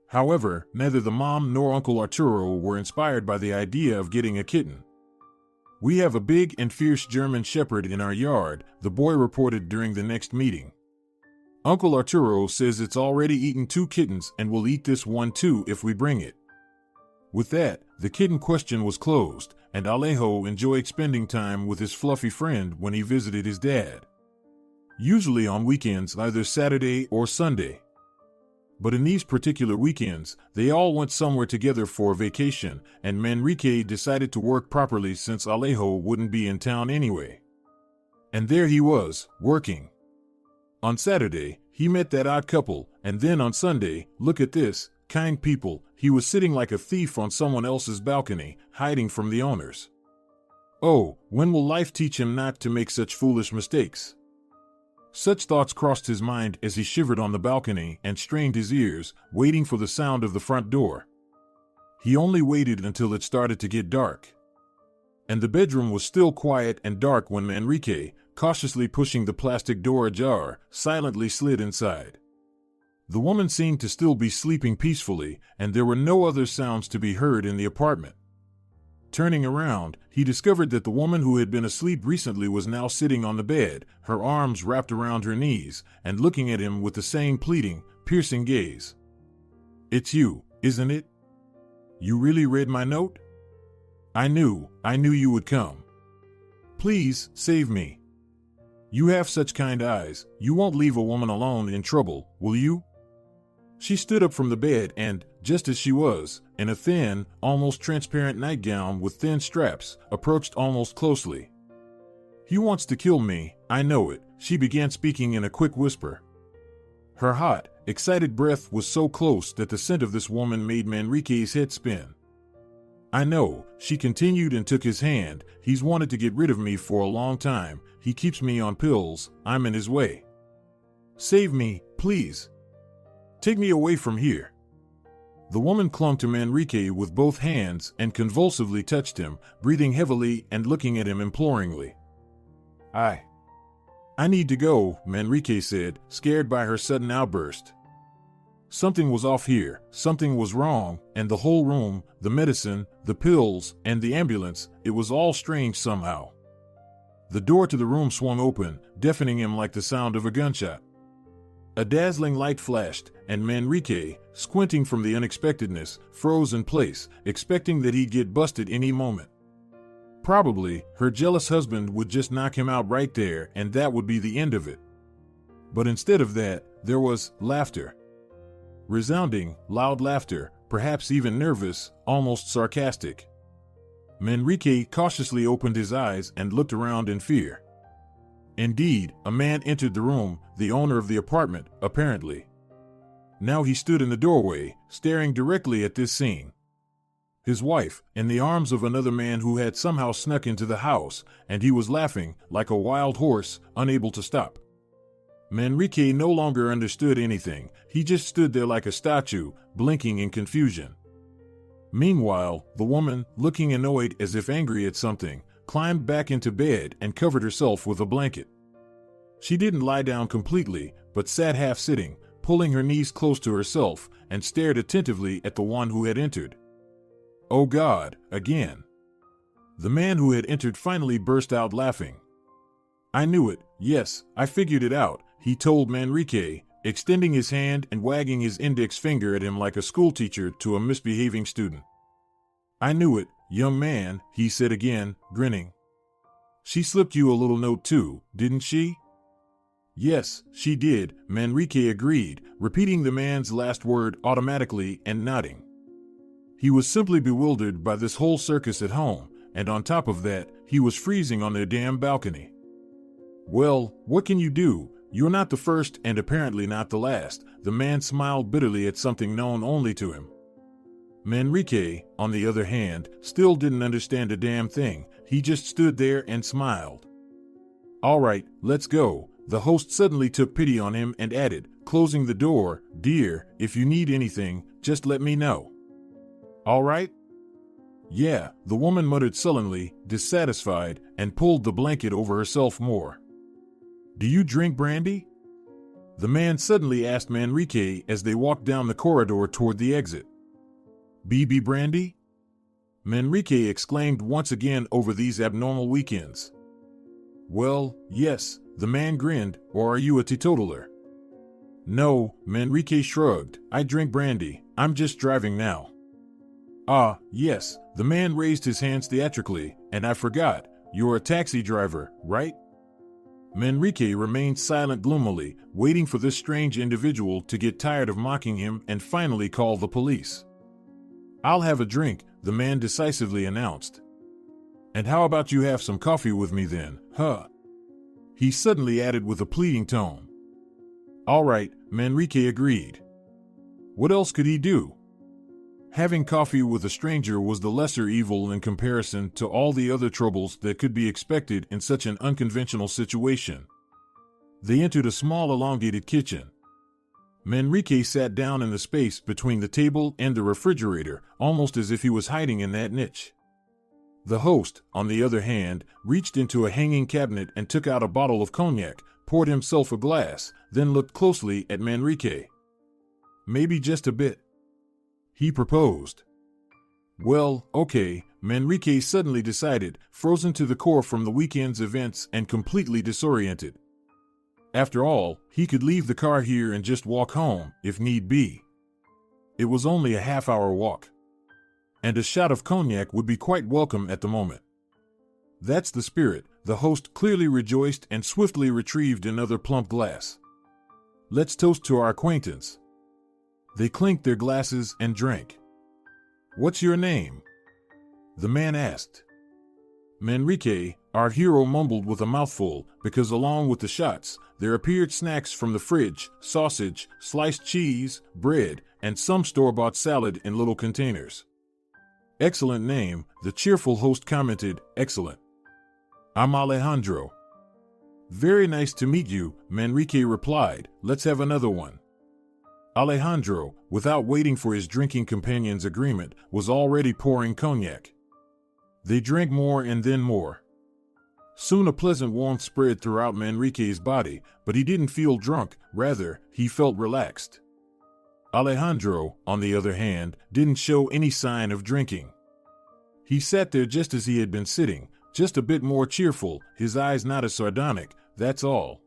Speaker 2: However, neither the mom nor Uncle Arturo were inspired by the idea of getting a kitten. "We have a big and fierce German Shepherd in our yard," the boy reported during the next meeting. "Uncle Arturo says it's already eaten 2 kittens and will eat this one too if we bring it." With that, the kitten question was closed, and Alejo enjoyed spending time with his fluffy friend when he visited his dad. Usually on weekends, either Saturday or Sunday. But in these particular weekends, they all went somewhere together for a vacation, and Manrique decided to work properly since Alejo wouldn't be in town anyway. And there he was, working. On Saturday, he met that odd couple, and then on Sunday, look at this, kind people, he was sitting like a thief on someone else's balcony, hiding from the owners. Oh, when will life teach him not to make such foolish mistakes? Such thoughts crossed his mind as he shivered on the balcony and strained his ears, waiting for the sound of the front door. He only waited until it started to get dark. And the bedroom was still quiet and dark when Manrique, cautiously pushing the plastic door ajar, silently slid inside. The woman seemed to still be sleeping peacefully, and there were no other sounds to be heard in the apartment. Turning around, he discovered that the woman who had been asleep recently was now sitting on the bed, her arms wrapped around her knees, and looking at him with the same pleading, piercing gaze. "It's you, isn't it? You really read my note? I knew you would come. Please, save me. You have such kind eyes, you won't leave a woman alone in trouble, will you?" She stood up from the bed and, just as she was, in a thin, almost transparent nightgown with thin straps, approached almost closely. "He wants to kill me, I know it," she began speaking in a quick whisper. Her hot, excited breath was so close that the scent of this woman made Manrique's head spin. "I know," she continued and took his hand, "he's wanted to get rid of me for a long time, he keeps me on pills, I'm in his way. Save me, please. Take me away from here." The woman clung to Manrique with both hands and convulsively touched him, breathing heavily and looking at him imploringly. I need to go," Manrique said, scared by her sudden outburst. Something was off here, something was wrong, and the whole room, the medicine, the pills, and the ambulance, it was all strange somehow. The door to the room swung open, deafening him like the sound of a gunshot. A dazzling light flashed, and Manrique, squinting from the unexpectedness, froze in place, expecting that he'd get busted any moment. Probably, her jealous husband would just knock him out right there, and that would be the end of it. But instead of that, there was laughter. Resounding, loud laughter, perhaps even nervous, almost sarcastic. Manrique cautiously opened his eyes and looked around in fear. Indeed, a man entered the room, the owner of the apartment, apparently. Now he stood in the doorway, staring directly at this scene. His wife, in the arms of another man who had somehow snuck into the house, and he was laughing, like a wild horse, unable to stop. Manrique no longer understood anything. He just stood there like a statue, blinking in confusion. Meanwhile, the woman, looking annoyed as if angry at something, climbed back into bed and covered herself with a blanket. She didn't lie down completely, but sat half-sitting, pulling her knees close to herself, and stared attentively at the one who had entered. "Oh God, again." The man who had entered finally burst out laughing. "I knew it, yes, I figured it out," he told Manrique, extending his hand and wagging his index finger at him like a schoolteacher to a misbehaving student. "I knew it, young man," he said again, grinning. "She slipped you a little note too, didn't she?" "Yes, she did," Manrique agreed, repeating the man's last word automatically and nodding. He was simply bewildered by this whole circus at home, and on top of that, he was freezing on their damn balcony. "Well, what can you do? You're not the first and apparently not the last," the man smiled bitterly at something known only to him. Manrique, on the other hand, still didn't understand a damn thing. He just stood there and smiled. "All right, let's go." The host suddenly took pity on him and added, closing the door, "Dear, if you need anything, just let me know." "All right?" "Yeah," the woman muttered sullenly, dissatisfied, and pulled the blanket over herself more. "Do you drink brandy?" the man suddenly asked Manrique as they walked down the corridor toward the exit. "BB brandy?" Manrique exclaimed once again over these abnormal weekends. "Well, yes," the man grinned, "or are you a teetotaler?" "No," Manrique shrugged, "I drink brandy, I'm just driving now." "Ah, yes," the man raised his hands theatrically, "and I forgot, you're a taxi driver, right?" Manrique remained silent gloomily, waiting for this strange individual to get tired of mocking him and finally call the police. "I'll have a drink," the man decisively announced. "And how about you have some coffee with me then, huh?" he suddenly added with a pleading tone. "All right," Manrique agreed. What else could he do? Having coffee with a stranger was the lesser evil in comparison to all the other troubles that could be expected in such an unconventional situation. They entered a small elongated kitchen. Manrique sat down in the space between the table and the refrigerator, almost as if he was hiding in that niche. The host, on the other hand, reached into a hanging cabinet and took out a bottle of cognac, poured himself a glass, then looked closely at Manrique. "Maybe just a bit," he proposed. "Well, okay," Manrique suddenly decided, frozen to the core from the weekend's events and completely disoriented. After all, he could leave the car here and just walk home, if need be. It was only a half-hour walk. And a shot of cognac would be quite welcome at the moment. "That's the spirit," the host clearly rejoiced and swiftly retrieved another plump glass. "Let's toast to our acquaintance." They clinked their glasses and drank. "What's your name?" the man asked. Manrique, our hero, mumbled with a mouthful, because along with the shots, there appeared snacks from the fridge, sausage, sliced cheese, bread, and some store-bought salad in little containers. "Excellent name," the cheerful host commented, "excellent." "I'm Alejandro." "Very nice to meet you," Manrique replied, "let's have another one." Alejandro, without waiting for his drinking companion's agreement, was already pouring cognac. They drank more and then more. Soon a pleasant warmth spread throughout Manrique's body, but he didn't feel drunk, rather, he felt relaxed. Alejandro, on the other hand, didn't show any sign of drinking. He sat there just as he had been sitting, just a bit more cheerful, his eyes not as sardonic, that's all.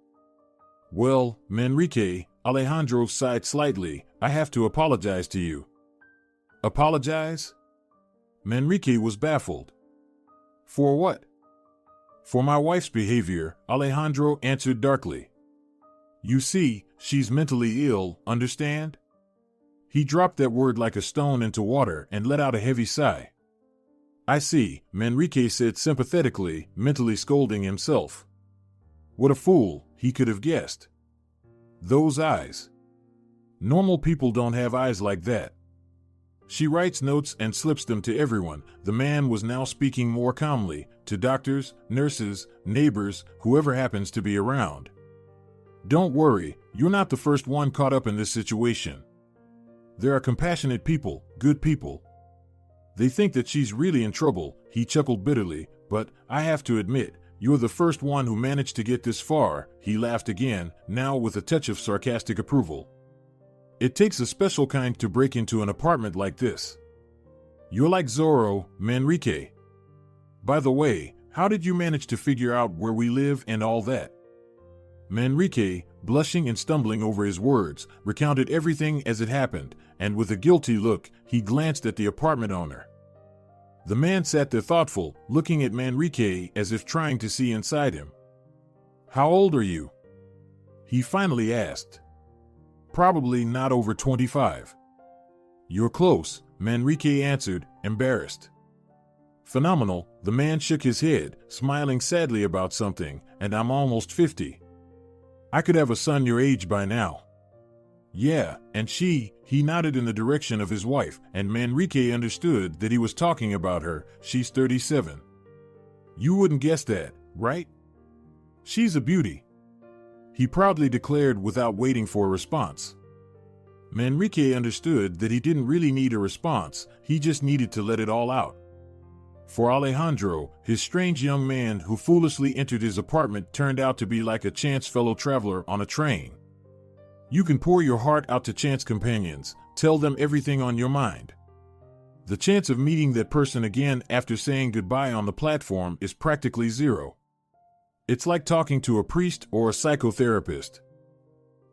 Speaker 2: "Well, Manrique," Alejandro sighed slightly, "I have to apologize to you." "Apologize?" Manrique was baffled. "For what?" "For my wife's behavior," Alejandro answered darkly. "You see, she's mentally ill, understand?" He dropped that word like a stone into water and let out a heavy sigh. I see, Manrique said sympathetically, mentally scolding himself. What a fool, he could have guessed. Those eyes. Normal people don't have eyes like that. She writes notes and slips them to everyone. The man was now speaking more calmly, to doctors, nurses, neighbors, whoever happens to be around. Don't worry, you're not the first one caught up in this situation. There are compassionate people, good people. They think that she's really in trouble, he chuckled bitterly, but I have to admit, you're the first one who managed to get this far, he laughed again, now with a touch of sarcastic approval. It takes a special kind to break into an apartment like this. You're like Zorro, Manrique. By the way, how did you manage to figure out where we live and all that? Manrique, blushing and stumbling over his words, recounted everything as it happened, and with a guilty look, he glanced at the apartment owner. The man sat there thoughtful, looking at Manrique as if trying to see inside him. How old are you? He finally asked. Probably not over 25. You're close, Manrique answered, embarrassed. Phenomenal, the man shook his head, smiling sadly about something, and I'm almost 50. I could have a son your age by now. Yeah, and he nodded in the direction of his wife, and Manrique understood that he was talking about her. She's 37. You wouldn't guess that, right? She's a beauty. He proudly declared without waiting for a response. Manrique understood that he didn't really need a response, he just needed to let it all out. For Alejandro, his strange young man who foolishly entered his apartment turned out to be like a chance fellow traveler on a train. You can pour your heart out to chance companions, tell them everything on your mind. The chance of meeting that person again after saying goodbye on the platform is practically zero. It's like talking to a priest or a psychotherapist.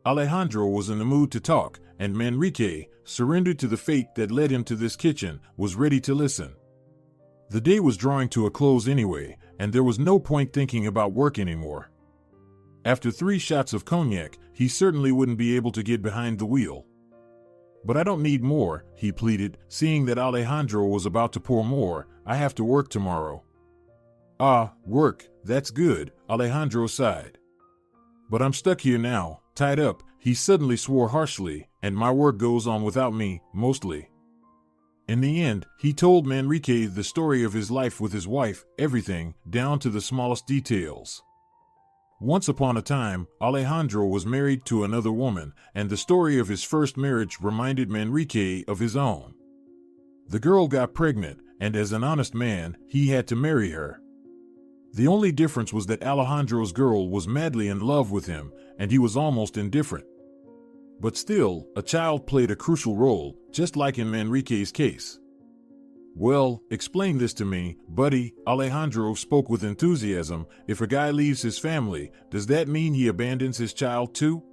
Speaker 2: Alejandro was in the mood to talk, and Manrique, surrendered to the fate that led him to this kitchen, was ready to listen. The day was drawing to a close anyway, and there was no point thinking about work anymore. After 3 shots of cognac, he certainly wouldn't be able to get behind the wheel. But I don't need more, he pleaded, seeing that Alejandro was about to pour more. I have to work tomorrow. Ah, work, that's good, Alejandro sighed. But I'm stuck here now, tied up, he suddenly swore harshly, and my work goes on without me, mostly. In the end, he told Manrique the story of his life with his wife, everything, down to the smallest details. Once upon a time, Alejandro was married to another woman, and the story of his first marriage reminded Manrique of his own. The girl got pregnant, and as an honest man, he had to marry her. The only difference was that Alejandro's girl was madly in love with him, and he was almost indifferent. But still, a child played a crucial role, just like in Manrique's case. Well, explain this to me, buddy, Alejandro spoke with enthusiasm. If a guy leaves his family, does that mean he abandons his child too?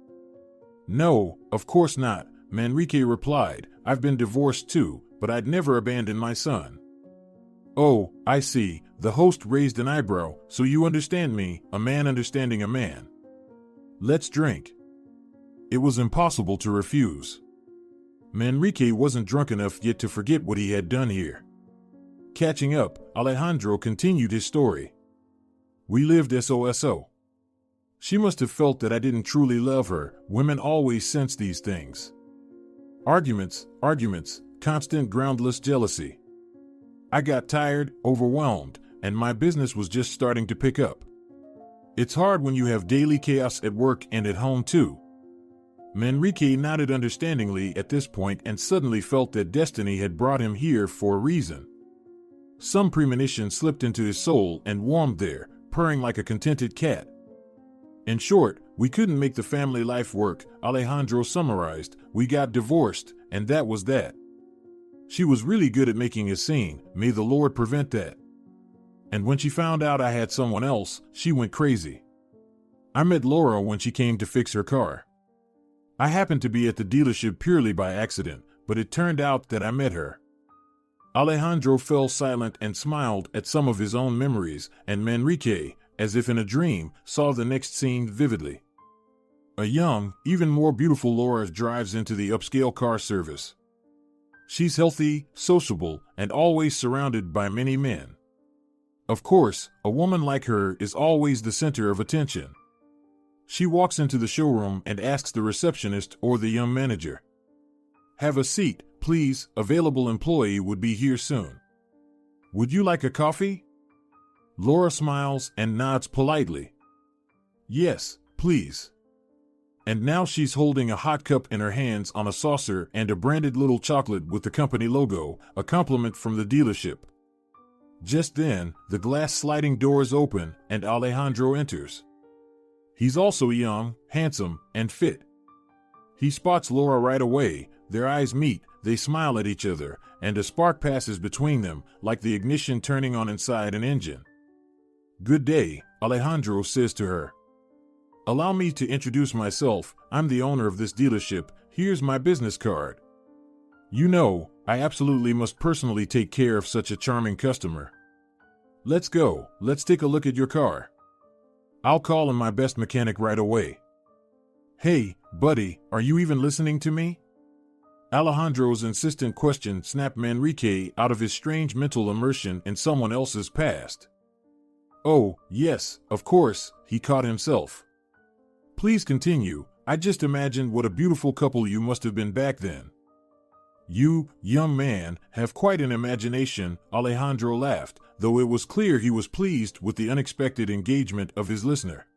Speaker 2: No, of course not, Manrique replied. I've been divorced too, but I'd never abandon my son. Oh, I see, the host raised an eyebrow. So you understand me, a man understanding a man. Let's drink. It was impossible to refuse. Manrique wasn't drunk enough yet to forget what he had done here. Catching up, Alejandro continued his story. We lived SOSO. She must have felt that I didn't truly love her. Women always sense these things. Arguments, constant groundless jealousy. I got tired, overwhelmed, and my business was just starting to pick up. It's hard when you have daily chaos at work and at home too. Manrique nodded understandingly at this point and suddenly felt that destiny had brought him here for a reason. Some premonition slipped into his soul and warmed there, purring like a contented cat. In short, we couldn't make the family life work, Alejandro summarized. We got divorced, and that was that. She was really good at making a scene, may the Lord prevent that. And when she found out I had someone else, she went crazy. I met Laura when she came to fix her car. I happened to be at the dealership purely by accident, but it turned out that I met her. Alejandro fell silent and smiled at some of his own memories, and Manrique, as if in a dream, saw the next scene vividly. A young, even more beautiful Laura drives into the upscale car service. She's healthy, sociable, and always surrounded by many men. Of course, a woman like her is always the center of attention. She walks into the showroom and asks the receptionist or the young manager, "Have a seat, please, available employee would be here soon. Would you like a coffee?" Laura smiles and nods politely. "Yes, please." And now she's holding a hot cup in her hands on a saucer and a branded little chocolate with the company logo, a compliment from the dealership. Just then, the glass sliding doors open and Alejandro enters. He's also young, handsome, and fit. He spots Laura right away, their eyes meet, they smile at each other, and a spark passes between them, like the ignition turning on inside an engine. "Good day," Alejandro says to her. "Allow me to introduce myself, I'm the owner of this dealership, here's my business card. You know, I absolutely must personally take care of such a charming customer. Let's go, let's take a look at your car. I'll call in my best mechanic right away." "Hey, buddy, are you even listening to me?" Alejandro's insistent question snapped Manrique out of his strange mental immersion in someone else's past. "Oh, yes, of course," he caught himself. "Please continue, I just imagined what a beautiful couple you must have been back then." "You, young man, have quite an imagination," Alejandro laughed, though it was clear he was pleased with the unexpected engagement of his listener.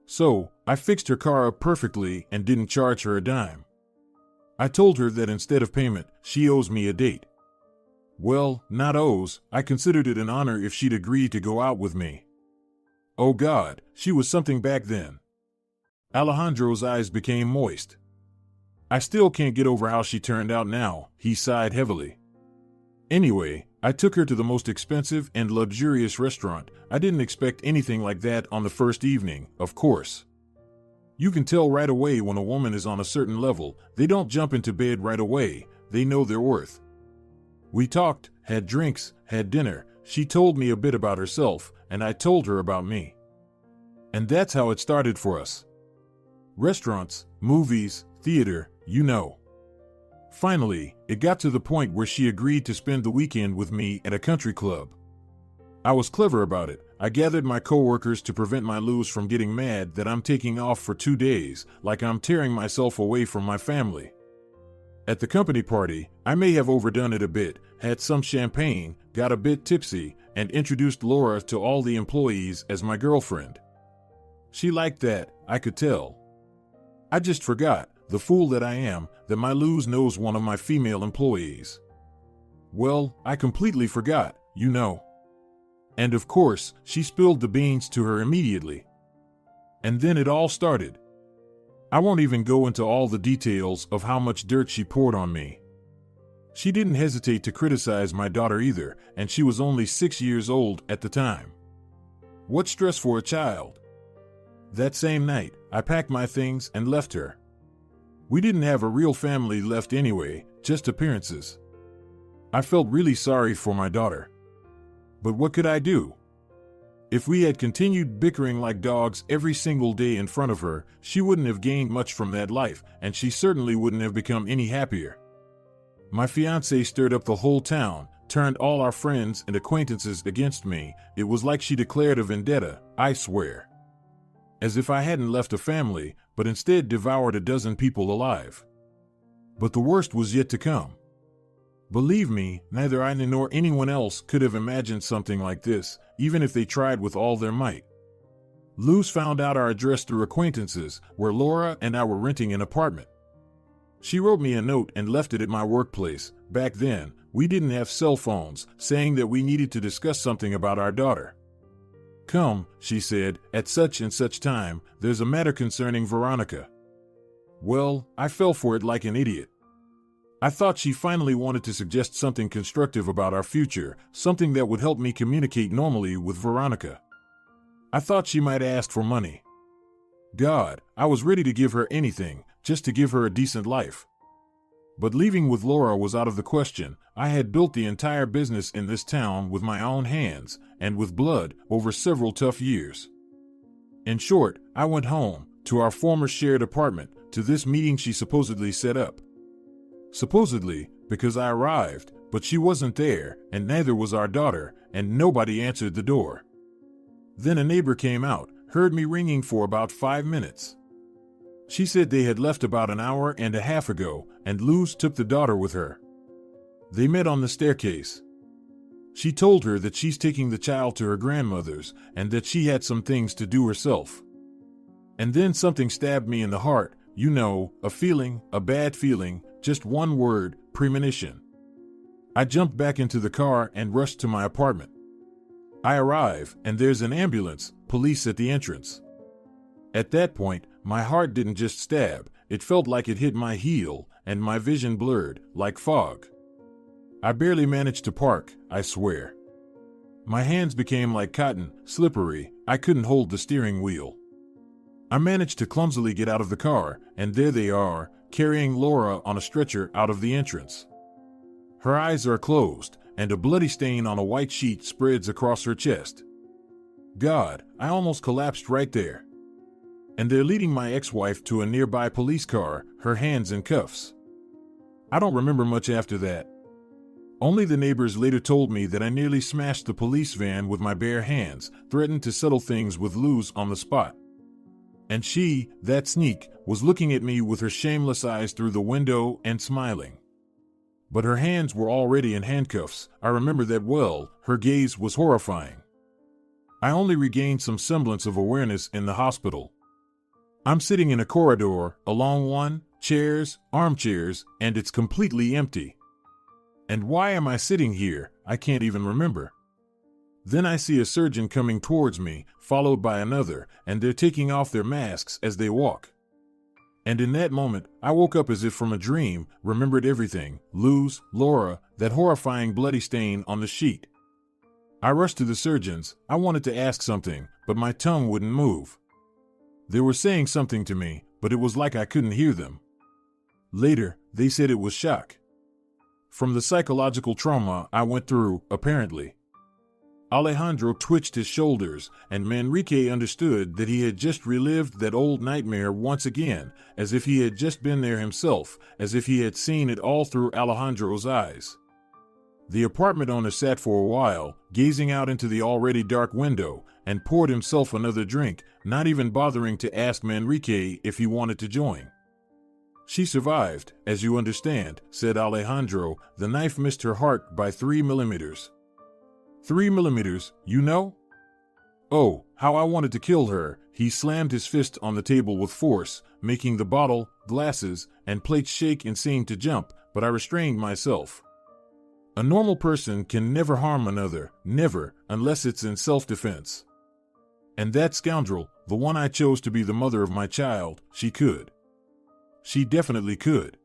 Speaker 2: "So, I fixed her car up perfectly and didn't charge her a dime. I told her that instead of payment, she owes me a date. Well, not owes, I considered it an honor if she'd agree to go out with me. Oh God, she was something back then." Alejandro's eyes became moist. "I still can't get over how she turned out now," he sighed heavily. "Anyway, I took her to the most expensive and luxurious restaurant. I didn't expect anything like that on the first evening, of course. You can tell right away when a woman is on a certain level. They don't jump into bed right away, they know their worth. We talked, had drinks, had dinner. She told me a bit about herself, and I told her about me. And that's how it started for us. Restaurants, movies, theater, you know. Finally, it got to the point where she agreed to spend the weekend with me at a country club. I was clever about it. I gathered my coworkers to prevent my Luz from getting mad that I'm taking off for 2 days, like I'm tearing myself away from my family. At the company party, I may have overdone it a bit, had some champagne, got a bit tipsy, and introduced Laura to all the employees as my girlfriend. She liked that, I could tell. I just forgot, the fool that I am, that my Luz knows one of my female employees. Well, I completely forgot, you know. And of course, she spilled the beans to her immediately. And then it all started. I won't even go into all the details of how much dirt she poured on me. She didn't hesitate to criticize my daughter either, and she was only 6 years old at the time. What stress for a child? That same night, I packed my things and left her. We didn't have a real family left anyway, just appearances. I felt really sorry for my daughter. But what could I do? If we had continued bickering like dogs every single day in front of her, she wouldn't have gained much from that life, and she certainly wouldn't have become any happier. My fiancée stirred up the whole town, turned all our friends and acquaintances against me. It was like she declared a vendetta, I swear. As if I hadn't left a family, but instead devoured a dozen people alive. But the worst was yet to come. Believe me, neither I nor anyone else could have imagined something like this, even if they tried with all their might. Luz found out our address through acquaintances, where Laura and I were renting an apartment. She wrote me a note and left it at my workplace. Back then, we didn't have cell phones, saying that we needed to discuss something about our daughter. Come, she said, at such and such time, there's a matter concerning Veronica. Well, I fell for it like an idiot. I thought she finally wanted to suggest something constructive about our future, something that would help me communicate normally with Veronica. I thought she might ask for money. God, I was ready to give her anything, just to give her a decent life. But leaving with Laura was out of the question. I had built the entire business in this town with my own hands, and with blood, over several tough years. In short, I went home, to our former shared apartment, to this meeting she supposedly set up. Supposedly, because I arrived, but she wasn't there, and neither was our daughter, and nobody answered the door. Then a neighbor came out, heard me ringing for about 5 minutes. She said they had left about an hour and a half ago, and Luz took the daughter with her. They met on the staircase. She told her that she's taking the child to her grandmother's and that she had some things to do herself. And then something stabbed me in the heart, you know, a feeling, a bad feeling, just one word, premonition. I jumped back into the car and rushed to my apartment. I arrive, and there's an ambulance, police at the entrance. At that point, my heart didn't just stab, it felt like it hit my heel, and my vision blurred, like fog. I barely managed to park, I swear. My hands became like cotton, slippery, I couldn't hold the steering wheel. I managed to clumsily get out of the car, and there they are, carrying Laura on a stretcher out of the entrance. Her eyes are closed, and a bloody stain on a white sheet spreads across her chest. God, I almost collapsed right there. And they're leading my ex-wife to a nearby police car, her hands in cuffs. I don't remember much after that. Only the neighbors later told me that I nearly smashed the police van with my bare hands, threatened to settle things with Luz on the spot. And she, that sneak, was looking at me with her shameless eyes through the window and smiling. But her hands were already in handcuffs, I remember that well, her gaze was horrifying. I only regained some semblance of awareness in the hospital. I'm sitting in a corridor, a long one, chairs, armchairs, and it's completely empty. And why am I sitting here? I can't even remember. Then I see a surgeon coming towards me, followed by another, and they're taking off their masks as they walk. And in that moment, I woke up as if from a dream, remembered everything, Luz, Laura, that horrifying bloody stain on the sheet. I rushed to the surgeons, I wanted to ask something, but my tongue wouldn't move. They were saying something to me, but it was like I couldn't hear them. Later, they said it was shock. From the psychological trauma I went through, apparently. Alejandro twitched his shoulders, and Manrique understood that he had just relived that old nightmare once again, as if he had just been there himself, as if he had seen it all through Alejandro's eyes. The apartment owner sat for a while, gazing out into the already dark window, and poured himself another drink, not even bothering to ask Manrique if he wanted to join. She survived, as you understand, said Alejandro. The knife missed her heart by 3 millimeters. 3 millimeters, you know? Oh, how I wanted to kill her. He slammed his fist on the table with force, making the bottle, glasses, and plates shake and seem to jump, but I restrained myself. A normal person can never harm another, never, unless it's in self-defense. And that scoundrel, the one I chose to be the mother of my child, she could. She definitely could.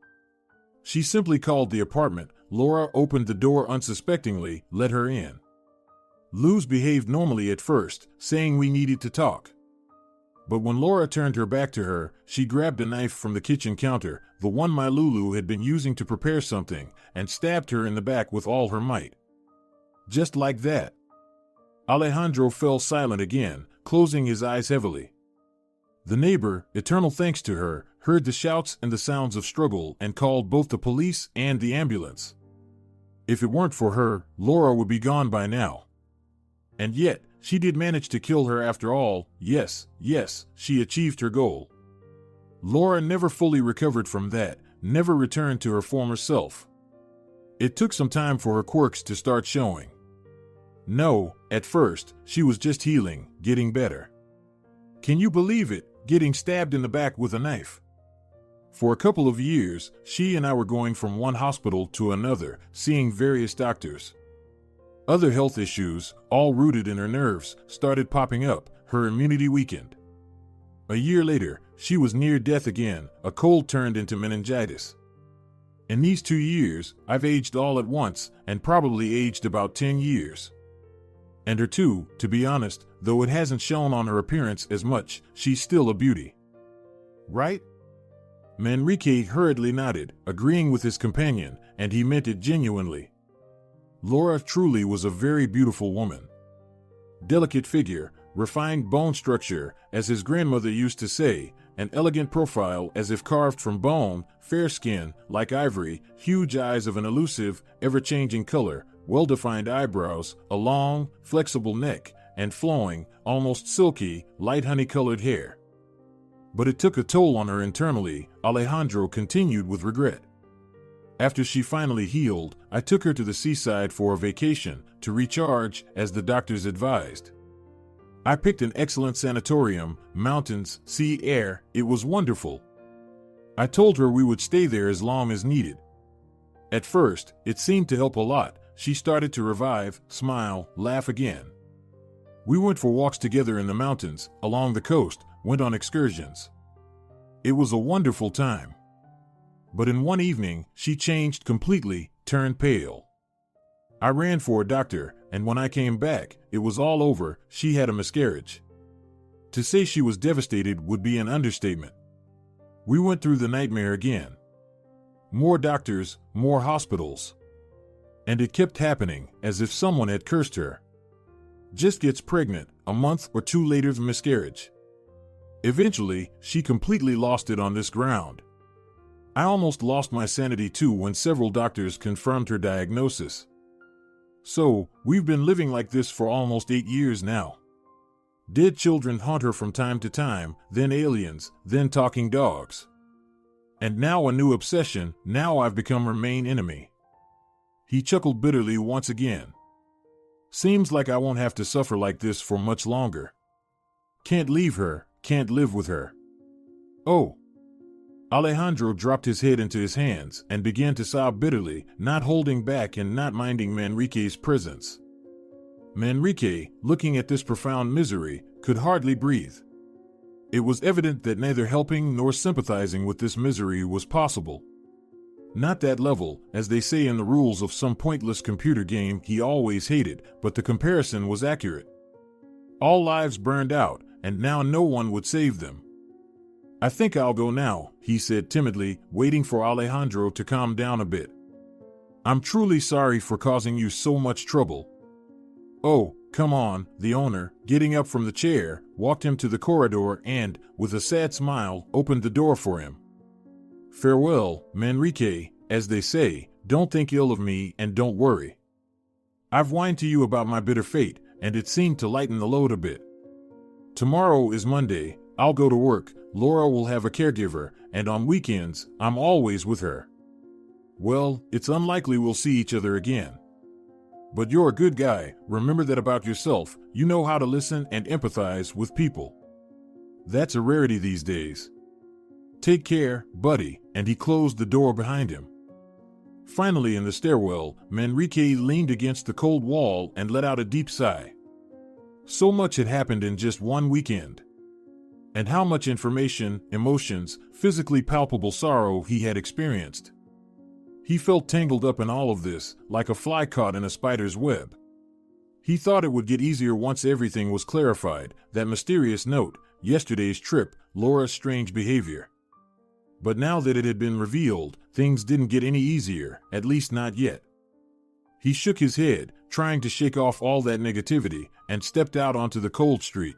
Speaker 2: She simply called the apartment. Laura opened the door unsuspectingly, let her in. Luz behaved normally at first, saying we needed to talk. But when Laura turned her back to her, she grabbed a knife from the kitchen counter, the one my Lulu had been using to prepare something, and stabbed her in the back with all her might. Just like that. Alejandro fell silent again, closing his eyes heavily. The neighbor, eternal thanks to her, heard the shouts and the sounds of struggle and called both the police and the ambulance. If it weren't for her, Laura would be gone by now. And yet, she did manage to kill her after all. Yes, she achieved her goal. Laura never fully recovered from that, never returned to her former self. It took some time for her quirks to start showing. No, at first, she was just healing, getting better. Can you believe it, getting stabbed in the back with a knife? For a couple of years, she and I were going from one hospital to another, seeing various doctors. Other health issues, all rooted in her nerves, started popping up, her immunity weakened. A year later, she was near death again, a cold turned into meningitis. In these 2 years, I've aged all at once, and probably aged about 10 years. And her too, to be honest, though it hasn't shown on her appearance as much, she's still a beauty. Right? Manrique hurriedly nodded, agreeing with his companion, and he meant it genuinely. Laura truly was a very beautiful woman. Delicate figure, refined bone structure, as his grandmother used to say, an elegant profile as if carved from bone, fair skin, like ivory, huge eyes of an elusive, ever-changing color, well-defined eyebrows, a long, flexible neck, and flowing, almost silky, light honey-colored hair. But it took a toll on her internally, Alejandro continued with regret. After she finally healed, I took her to the seaside for a vacation, to recharge, as the doctors advised. I picked an excellent sanatorium, mountains, sea air, it was wonderful. I told her we would stay there as long as needed. At first, it seemed to help a lot. She started to revive, smile, laugh again. We went for walks together in the mountains, along the coast, went on excursions. It was a wonderful time. But in one evening, she changed completely, turned pale. I ran for a doctor, and when I came back, it was all over. She had a miscarriage. To say she was devastated would be an understatement. We went through the nightmare again. More doctors, more hospitals. And it kept happening, as if someone had cursed her. Just gets pregnant, a month or two later the miscarriage. Eventually, she completely lost it on this ground. I almost lost my sanity too when several doctors confirmed her diagnosis. So, we've been living like this for almost 8 years now. Dead children haunt her from time to time, then aliens, then talking dogs. And now a new obsession, now I've become her main enemy. He chuckled bitterly once again. Seems like I won't have to suffer like this for much longer. Can't leave her, can't live with her. Oh. Alejandro dropped his head into his hands and began to sob bitterly, not holding back and not minding Manrique's presence. Manrique, looking at this profound misery, could hardly breathe. It was evident that neither helping nor sympathizing with this misery was possible. Not that level, as they say in the rules of some pointless computer game he always hated, but the comparison was accurate. All lives burned out, and now no one would save them. I think I'll go now, he said timidly, waiting for Alejandro to calm down a bit. I'm truly sorry for causing you so much trouble. Oh, come on, the owner, getting up from the chair, walked him to the corridor and, with a sad smile, opened the door for him. Farewell, Manrique, as they say, don't think ill of me and don't worry. I've whined to you about my bitter fate, and it seemed to lighten the load a bit. Tomorrow is Monday, I'll go to work, Laura will have a caregiver, and on weekends, I'm always with her. Well, it's unlikely we'll see each other again. But you're a good guy, remember that about yourself, you know how to listen and empathize with people. That's a rarity these days. Take care, buddy, and he closed the door behind him. Finally in the stairwell, Manrique leaned against the cold wall and let out a deep sigh. So much had happened in just one weekend. And how much information, emotions, physically palpable sorrow he had experienced. He felt tangled up in all of this, like a fly caught in a spider's web. He thought it would get easier once everything was clarified, that mysterious note, yesterday's trip, Laura's strange behavior. But now that it had been revealed, things didn't get any easier, at least not yet. He shook his head, trying to shake off all that negativity, and stepped out onto the cold street.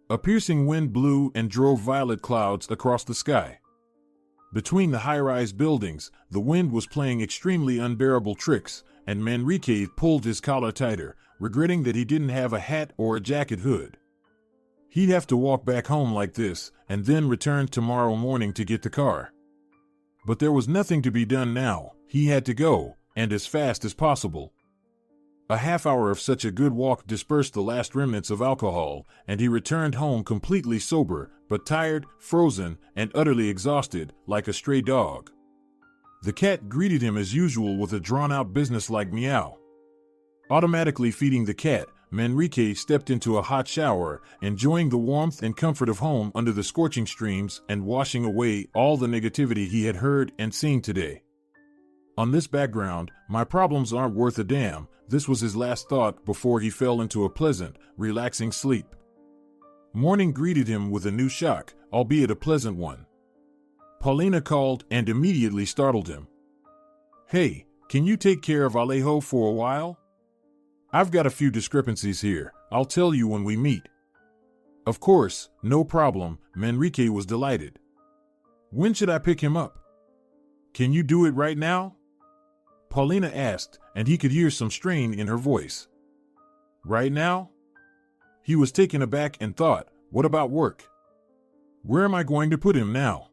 Speaker 2: A piercing wind blew and drove violet clouds across the sky. Between the high-rise buildings, the wind was playing extremely unbearable tricks, and Manrique pulled his collar tighter, regretting that he didn't have a hat or a jacket hood. He'd have to walk back home like this, and then return tomorrow morning to get the car. But there was nothing to be done now, he had to go, and as fast as possible. A half hour of such a good walk dispersed the last remnants of alcohol, and he returned home completely sober, but tired, frozen, and utterly exhausted, like a stray dog. The cat greeted him as usual with a drawn-out business-like meow. Automatically feeding the cat, Manrique stepped into a hot shower, enjoying the warmth and comfort of home under the scorching streams and washing away all the negativity he had heard and seen today. On this background, my problems aren't worth a damn. This was his last thought before he fell into a pleasant, relaxing sleep. Morning greeted him with a new shock, albeit a pleasant one. Paulina called and immediately startled him. Hey, can you take care of Alejo for a while? I've got a few discrepancies here, I'll tell you when we meet. Of course, no problem, Manrique was delighted. When should I pick him up? Can you do it right now? Paulina asked, and he could hear some strain in her voice. Right now? He was taken aback and thought, what about work? Where am I going to put him now?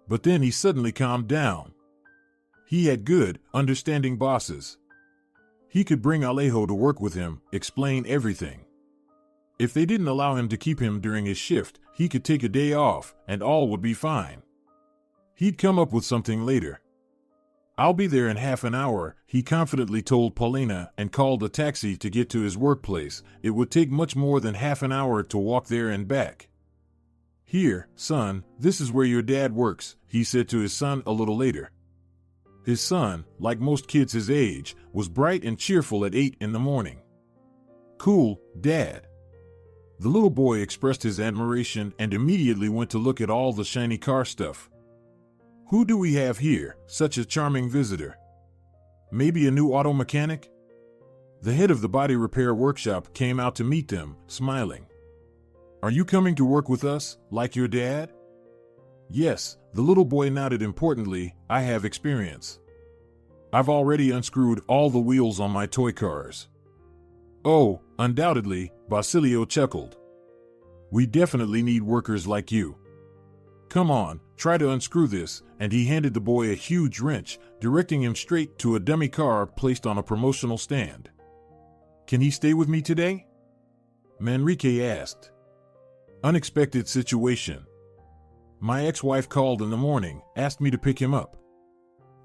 Speaker 2: But then he suddenly calmed down. He had good, understanding bosses. He could bring Alejo to work with him, explain everything. If they didn't allow him to keep him during his shift, he could take a day off, and all would be fine. He'd come up with something later. I'll be there in half an hour, he confidently told Paulina and called a taxi to get to his workplace. It would take much more than half an hour to walk there and back. Here, son, this is where your dad works, he said to his son a little later. His son, like most kids his age, was bright and cheerful at 8 in the morning. Cool, Dad. The little boy expressed his admiration and immediately went to look at all the shiny car stuff. Who do we have here, such a charming visitor? Maybe a new auto mechanic? The head of the body repair workshop came out to meet them, smiling. Are you coming to work with us, like your dad? Yes, the little boy nodded importantly. I have experience. I've already unscrewed all the wheels on my toy cars. Oh, undoubtedly, Basilio chuckled. We definitely need workers like you. Come on, try to unscrew this, and he handed the boy a huge wrench, directing him straight to a dummy car placed on a promotional stand. Can he stay with me today? Manrique asked. Unexpected situation. My ex-wife called in the morning, asked me to pick him up.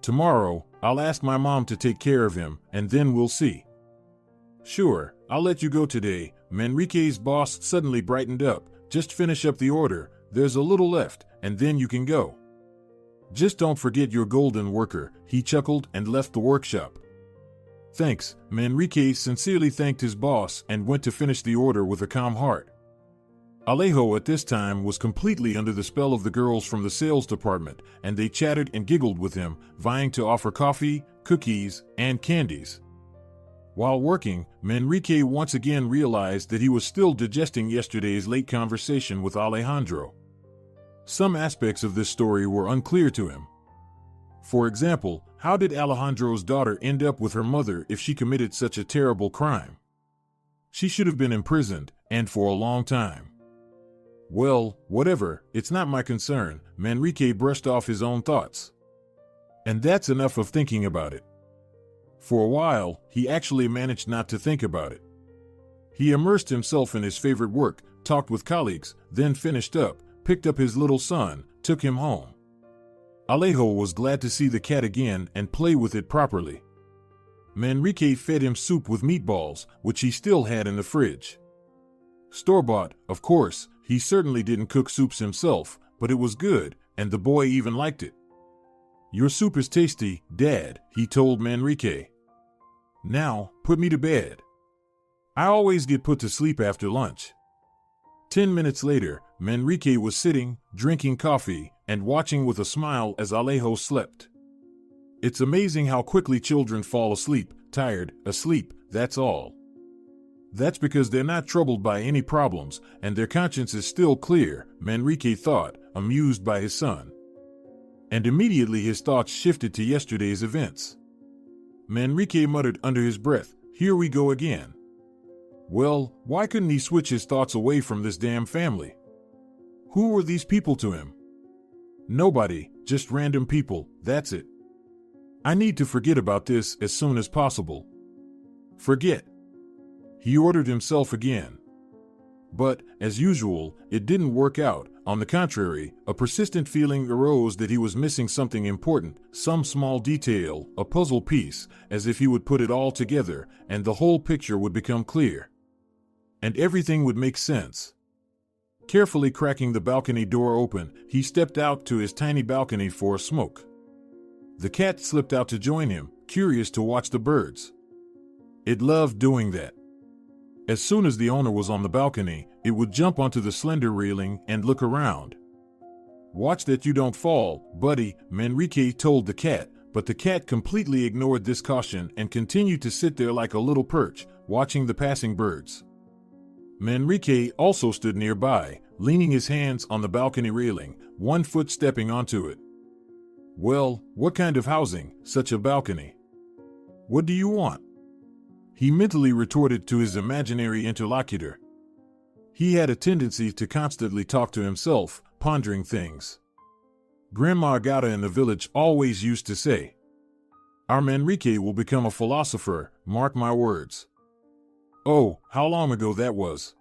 Speaker 2: Tomorrow, I'll ask my mom to take care of him, and then we'll see. Sure, I'll let you go today. Manrique's boss suddenly brightened up. Just finish up the order, there's a little left, and then you can go. Just don't forget your golden worker, he chuckled and left the workshop. Thanks, Manrique sincerely thanked his boss and went to finish the order with a calm heart. Alejo at this time was completely under the spell of the girls from the sales department, and they chattered and giggled with him, vying to offer coffee, cookies, and candies. While working, Manrique once again realized that he was still digesting yesterday's late conversation with Alejandro. Some aspects of this story were unclear to him. For example, how did Alejandro's daughter end up with her mother if she committed such a terrible crime? She should have been imprisoned, and for a long time. Well, whatever, it's not my concern, Manrique brushed off his own thoughts. And that's enough of thinking about it. For a while, he actually managed not to think about it. He immersed himself in his favorite work, talked with colleagues, then finished up, picked up his little son, took him home. Alejo was glad to see the cat again and play with it properly. Manrique fed him soup with meatballs, which he still had in the fridge. Store-bought, of course, he certainly didn't cook soups himself, but it was good, and the boy even liked it. Your soup is tasty, Dad, he told Manrique. Now, put me to bed. I always get put to sleep after lunch. 10 minutes later, Manrique was sitting, drinking coffee, and watching with a smile as Alejo slept. It's amazing how quickly children fall asleep, tired, asleep, that's all. That's because they're not troubled by any problems, and their conscience is still clear, Manrique thought, amused by his son. And immediately his thoughts shifted to yesterday's events. Manrique muttered under his breath, here we go again. Well, why couldn't he switch his thoughts away from this damn family? Who were these people to him? Nobody, just random people, that's it. I need to forget about this as soon as possible. Forget. He ordered himself again. But, as usual, it didn't work out. On the contrary, a persistent feeling arose that he was missing something important, some small detail, a puzzle piece, as if he would put it all together, and the whole picture would become clear. And everything would make sense. Carefully cracking the balcony door open, he stepped out to his tiny balcony for a smoke. The cat slipped out to join him, curious to watch the birds. It loved doing that. As soon as the owner was on the balcony, it would jump onto the slender railing and look around. Watch that you don't fall, buddy, Manrique told the cat, but the cat completely ignored this caution and continued to sit there like a little perch, watching the passing birds. Manrique also stood nearby, leaning his hands on the balcony railing, one foot stepping onto it. Well, what kind of housing, such a balcony? What do you want? He mentally retorted to his imaginary interlocutor. He had a tendency to constantly talk to himself, pondering things. Grandma Agata in the village always used to say, "Our Manrique will become a philosopher, mark my words." Oh, how long ago that was.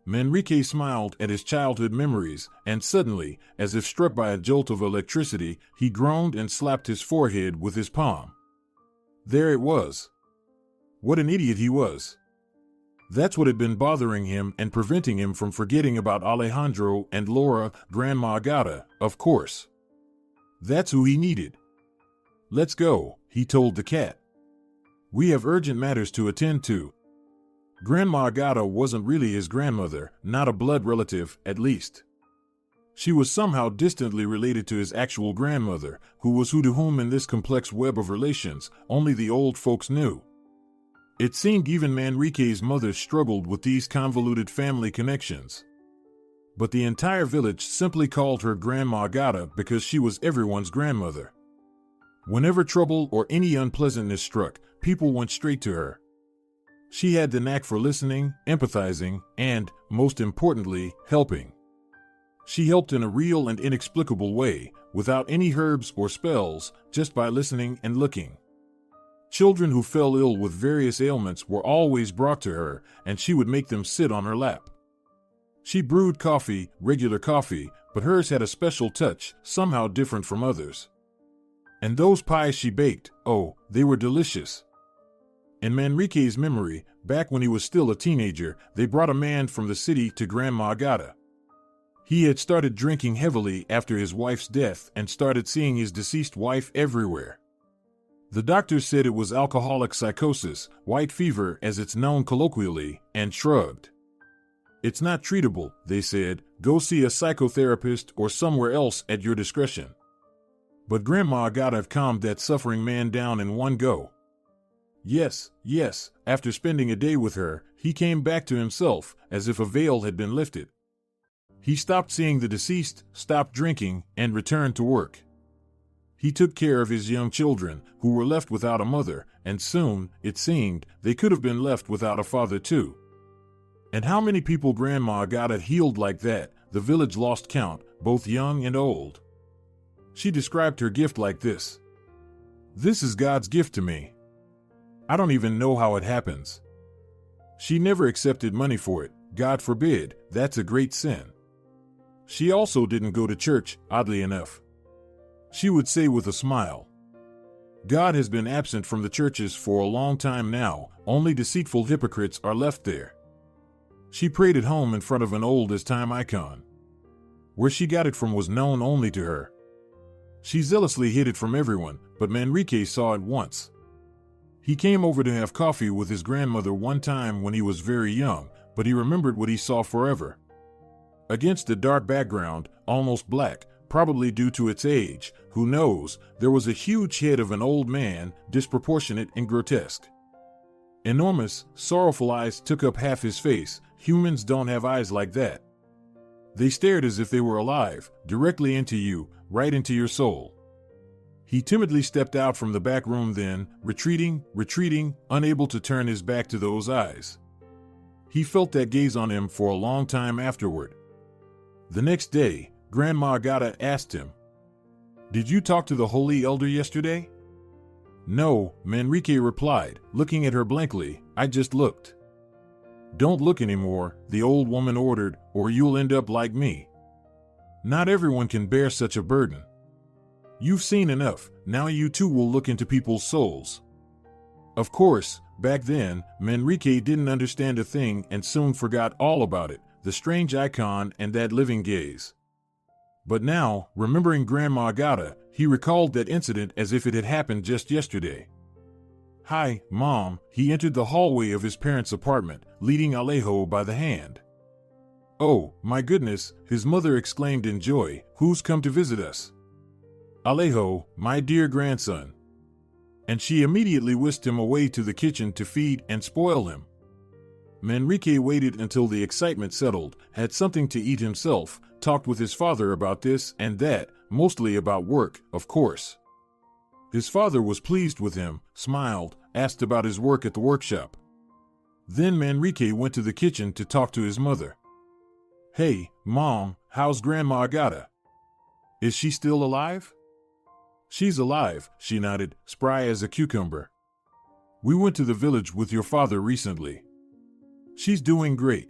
Speaker 2: Manrique smiled at his childhood memories, and suddenly, as if struck by a jolt of electricity, he groaned and slapped his forehead with his palm. There it was. What an idiot he was. That's what had been bothering him and preventing him from forgetting about Alejandro and Laura, Grandma Agata, of course. That's who he needed. Let's go, he told the cat. We have urgent matters to attend to. Grandma Agata wasn't really his grandmother, not a blood relative, at least. She was somehow distantly related to his actual grandmother, who was who to whom in this complex web of relations only the old folks knew. It seemed even Manrique's mother struggled with these convoluted family connections. But the entire village simply called her Grandma Agata because she was everyone's grandmother. Whenever trouble or any unpleasantness struck, people went straight to her. She had the knack for listening, empathizing, and, most importantly, helping. She helped in a real and inexplicable way, without any herbs or spells, just by listening and looking. Children who fell ill with various ailments were always brought to her, and she would make them sit on her lap. She brewed coffee, regular coffee, but hers had a special touch, somehow different from others. And those pies she baked, oh, they were delicious. In Manrique's memory, back when he was still a teenager, they brought a man from the city to Grandma Agata. He had started drinking heavily after his wife's death and started seeing his deceased wife everywhere. The doctors said it was alcoholic psychosis, white fever as it's known colloquially, and shrugged. It's not treatable, they said, go see a psychotherapist or somewhere else at your discretion. But Grandma Agata calmed that suffering man down in one go. Yes, after spending a day with her, he came back to himself, as if a veil had been lifted. He stopped seeing the deceased, stopped drinking, and returned to work. He took care of his young children, who were left without a mother, and soon, it seemed, they could have been left without a father too. And how many people Grandma Agata healed like that, the village lost count, both young and old. She described her gift like this. This is God's gift to me. I don't even know how it happens. She never accepted money for it, God forbid, that's a great sin. She also didn't go to church, oddly enough. She would say with a smile, God has been absent from the churches for a long time now, only deceitful hypocrites are left there. She prayed at home in front of an old-as-time icon. Where she got it from was known only to her. She zealously hid it from everyone, but Manrique saw it once. He came over to have coffee with his grandmother one time when he was very young, but he remembered what he saw forever. Against a dark background, almost black, probably due to its age, who knows, there was a huge head of an old man, disproportionate and grotesque. Enormous, sorrowful eyes took up half his face. Humans don't have eyes like that. They stared as if they were alive, directly into you, right into your soul. He timidly stepped out from the back room then, retreating, unable to turn his back to those eyes. He felt that gaze on him for a long time afterward. The next day, Grandma Agata asked him, Did you talk to the holy elder yesterday? No, Manrique replied, looking at her blankly, I just looked. Don't look anymore, the old woman ordered, or you'll end up like me. Not everyone can bear such a burden. You've seen enough, now you too will look into people's souls. Of course, back then, Manrique didn't understand a thing and soon forgot all about it, the strange icon and that living gaze. But now, remembering Grandma Agata, he recalled that incident as if it had happened just yesterday. Hi, Mom, he entered the hallway of his parents' apartment, leading Alejo by the hand. Oh, my goodness, his mother exclaimed in joy, who's come to visit us? Alejo, my dear grandson. And she immediately whisked him away to the kitchen to feed and spoil him. Manrique waited until the excitement settled, had something to eat himself, talked with his father about this and that, mostly about work, of course. His father was pleased with him, smiled, asked about his work at the workshop. Then Manrique went to the kitchen to talk to his mother. "Hey, Mom, how's Grandma Agata? Is she still alive?" "She's alive," she nodded, spry as a cucumber. "We went to the village with your father recently. She's doing great.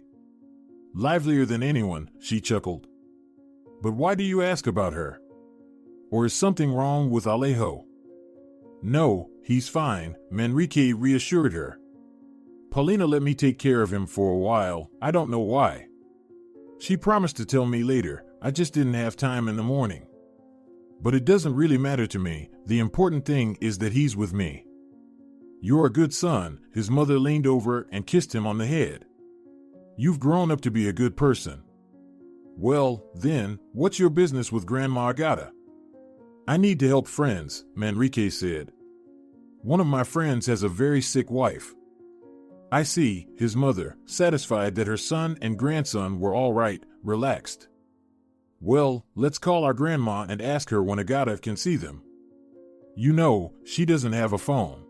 Speaker 2: Livelier than anyone," she chuckled. "But why do you ask about her? Or is something wrong with Alejo?" "No, he's fine," Manrique reassured her. "Paulina let me take care of him for a while, I don't know why. She promised to tell me later, I just didn't have time in the morning. But it doesn't really matter to me, the important thing is that he's with me." "You're a good son," his mother leaned over and kissed him on the head. "You've grown up to be a good person." "Well, then, what's your business with Grandma Agata?" "I need to help friends," Manrique said. "One of my friends has a very sick wife." "I see," his mother, satisfied that her son and grandson were all right, relaxed. "Well, let's call our grandma and ask her when Agata can see them. You know, she doesn't have a phone."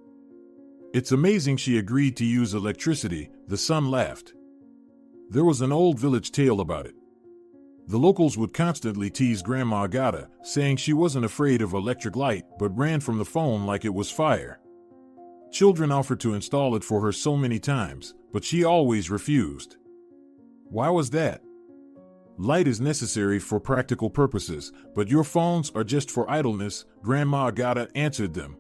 Speaker 2: "It's amazing she agreed to use electricity," the son laughed. There was an old village tale about it. The locals would constantly tease Grandma Agata, saying she wasn't afraid of electric light but ran from the phone like it was fire. Children offered to install it for her so many times, but she always refused. Why was that? Light is necessary for practical purposes, but your phones are just for idleness, Grandma Agata answered them.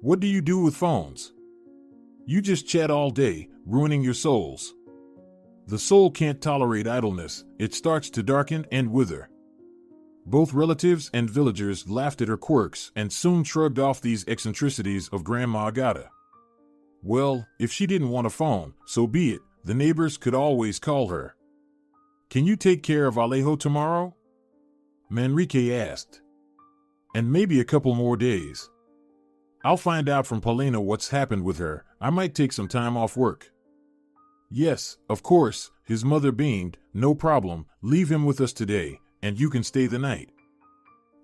Speaker 2: What do you do with phones? You just chat all day, ruining your souls. The soul can't tolerate idleness, it starts to darken and wither. Both relatives and villagers laughed at her quirks and soon shrugged off these eccentricities of Grandma Agata. Well, if she didn't want a phone, so be it, the neighbors could always call her. Can you take care of Alejo tomorrow? Manrique asked. And maybe a couple more days. I'll find out from Paulina what's happened with her. I might take some time off work. Yes, of course, his mother beamed. No problem, leave him with us today, and you can stay the night.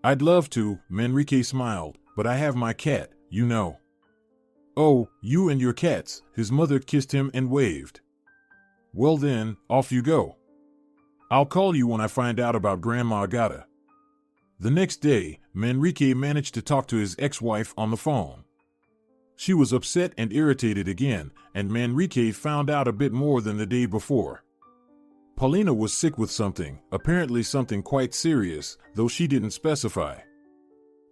Speaker 2: I'd love to, Manrique smiled, but I have my cat, you know. Oh, you and your cats, his mother kissed him and waved. Well then, off you go. I'll call you when I find out about Grandma Agata. The next day, Manrique managed to talk to his ex-wife on the phone. She was upset and irritated again, and Manrique found out a bit more than the day before. Paulina was sick with something, apparently something quite serious, though she didn't specify.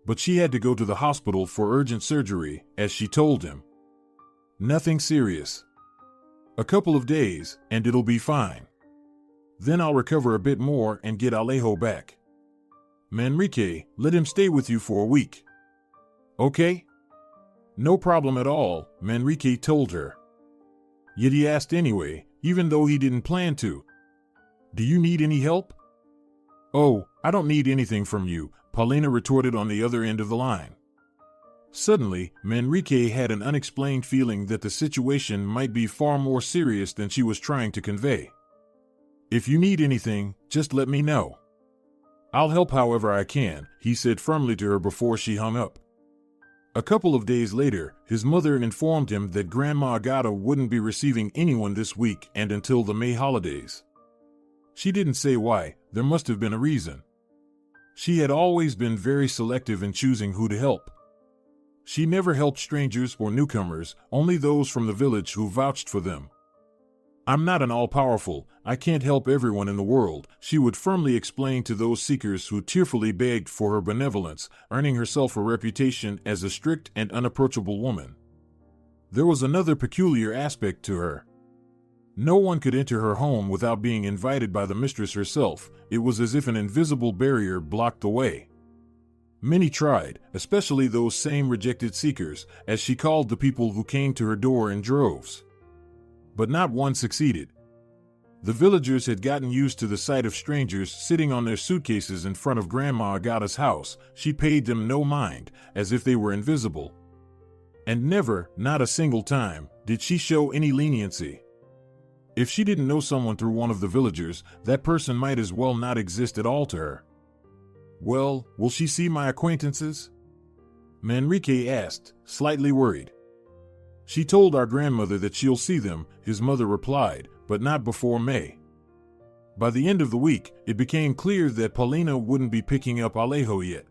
Speaker 2: But she had to go to the hospital for urgent surgery, as she told him. Nothing serious. A couple of days, and it'll be fine. Then I'll recover a bit more and get Alejo back. Manrique, let him stay with you for a week. Okay? No problem at all, Manrique told her. Yet he asked anyway, even though he didn't plan to. Do you need any help? Oh, I don't need anything from you, Paulina retorted on the other end of the line. Suddenly, Manrique had an unexplained feeling that the situation might be far more serious than she was trying to convey. If you need anything, just let me know. I'll help however I can, he said firmly to her before she hung up. A couple of days later, his mother informed him that Grandma Agata wouldn't be receiving anyone this week and until the May holidays. She didn't say why, there must have been a reason. She had always been very selective in choosing who to help. She never helped strangers or newcomers, only those from the village who vouched for them. I'm not an all-powerful, I can't help everyone in the world, she would firmly explain to those seekers who tearfully begged for her benevolence, earning herself a reputation as a strict and unapproachable woman. There was another peculiar aspect to her. No one could enter her home without being invited by the mistress herself. It was as if an invisible barrier blocked the way. Many tried, especially those same rejected seekers, as she called the people who came to her door in droves. But not one succeeded. The villagers had gotten used to the sight of strangers sitting on their suitcases in front of Grandma Agata's house. She paid them no mind, as if they were invisible. And never, not a single time, did she show any leniency. If she didn't know someone through one of the villagers, that person might as well not exist at all to her. Well, will she see my acquaintances? Manrique asked, slightly worried. She told our grandmother that she'll see them, his mother replied, but not before May. By the end of the week, it became clear that Paulina wouldn't be picking up Alejo yet.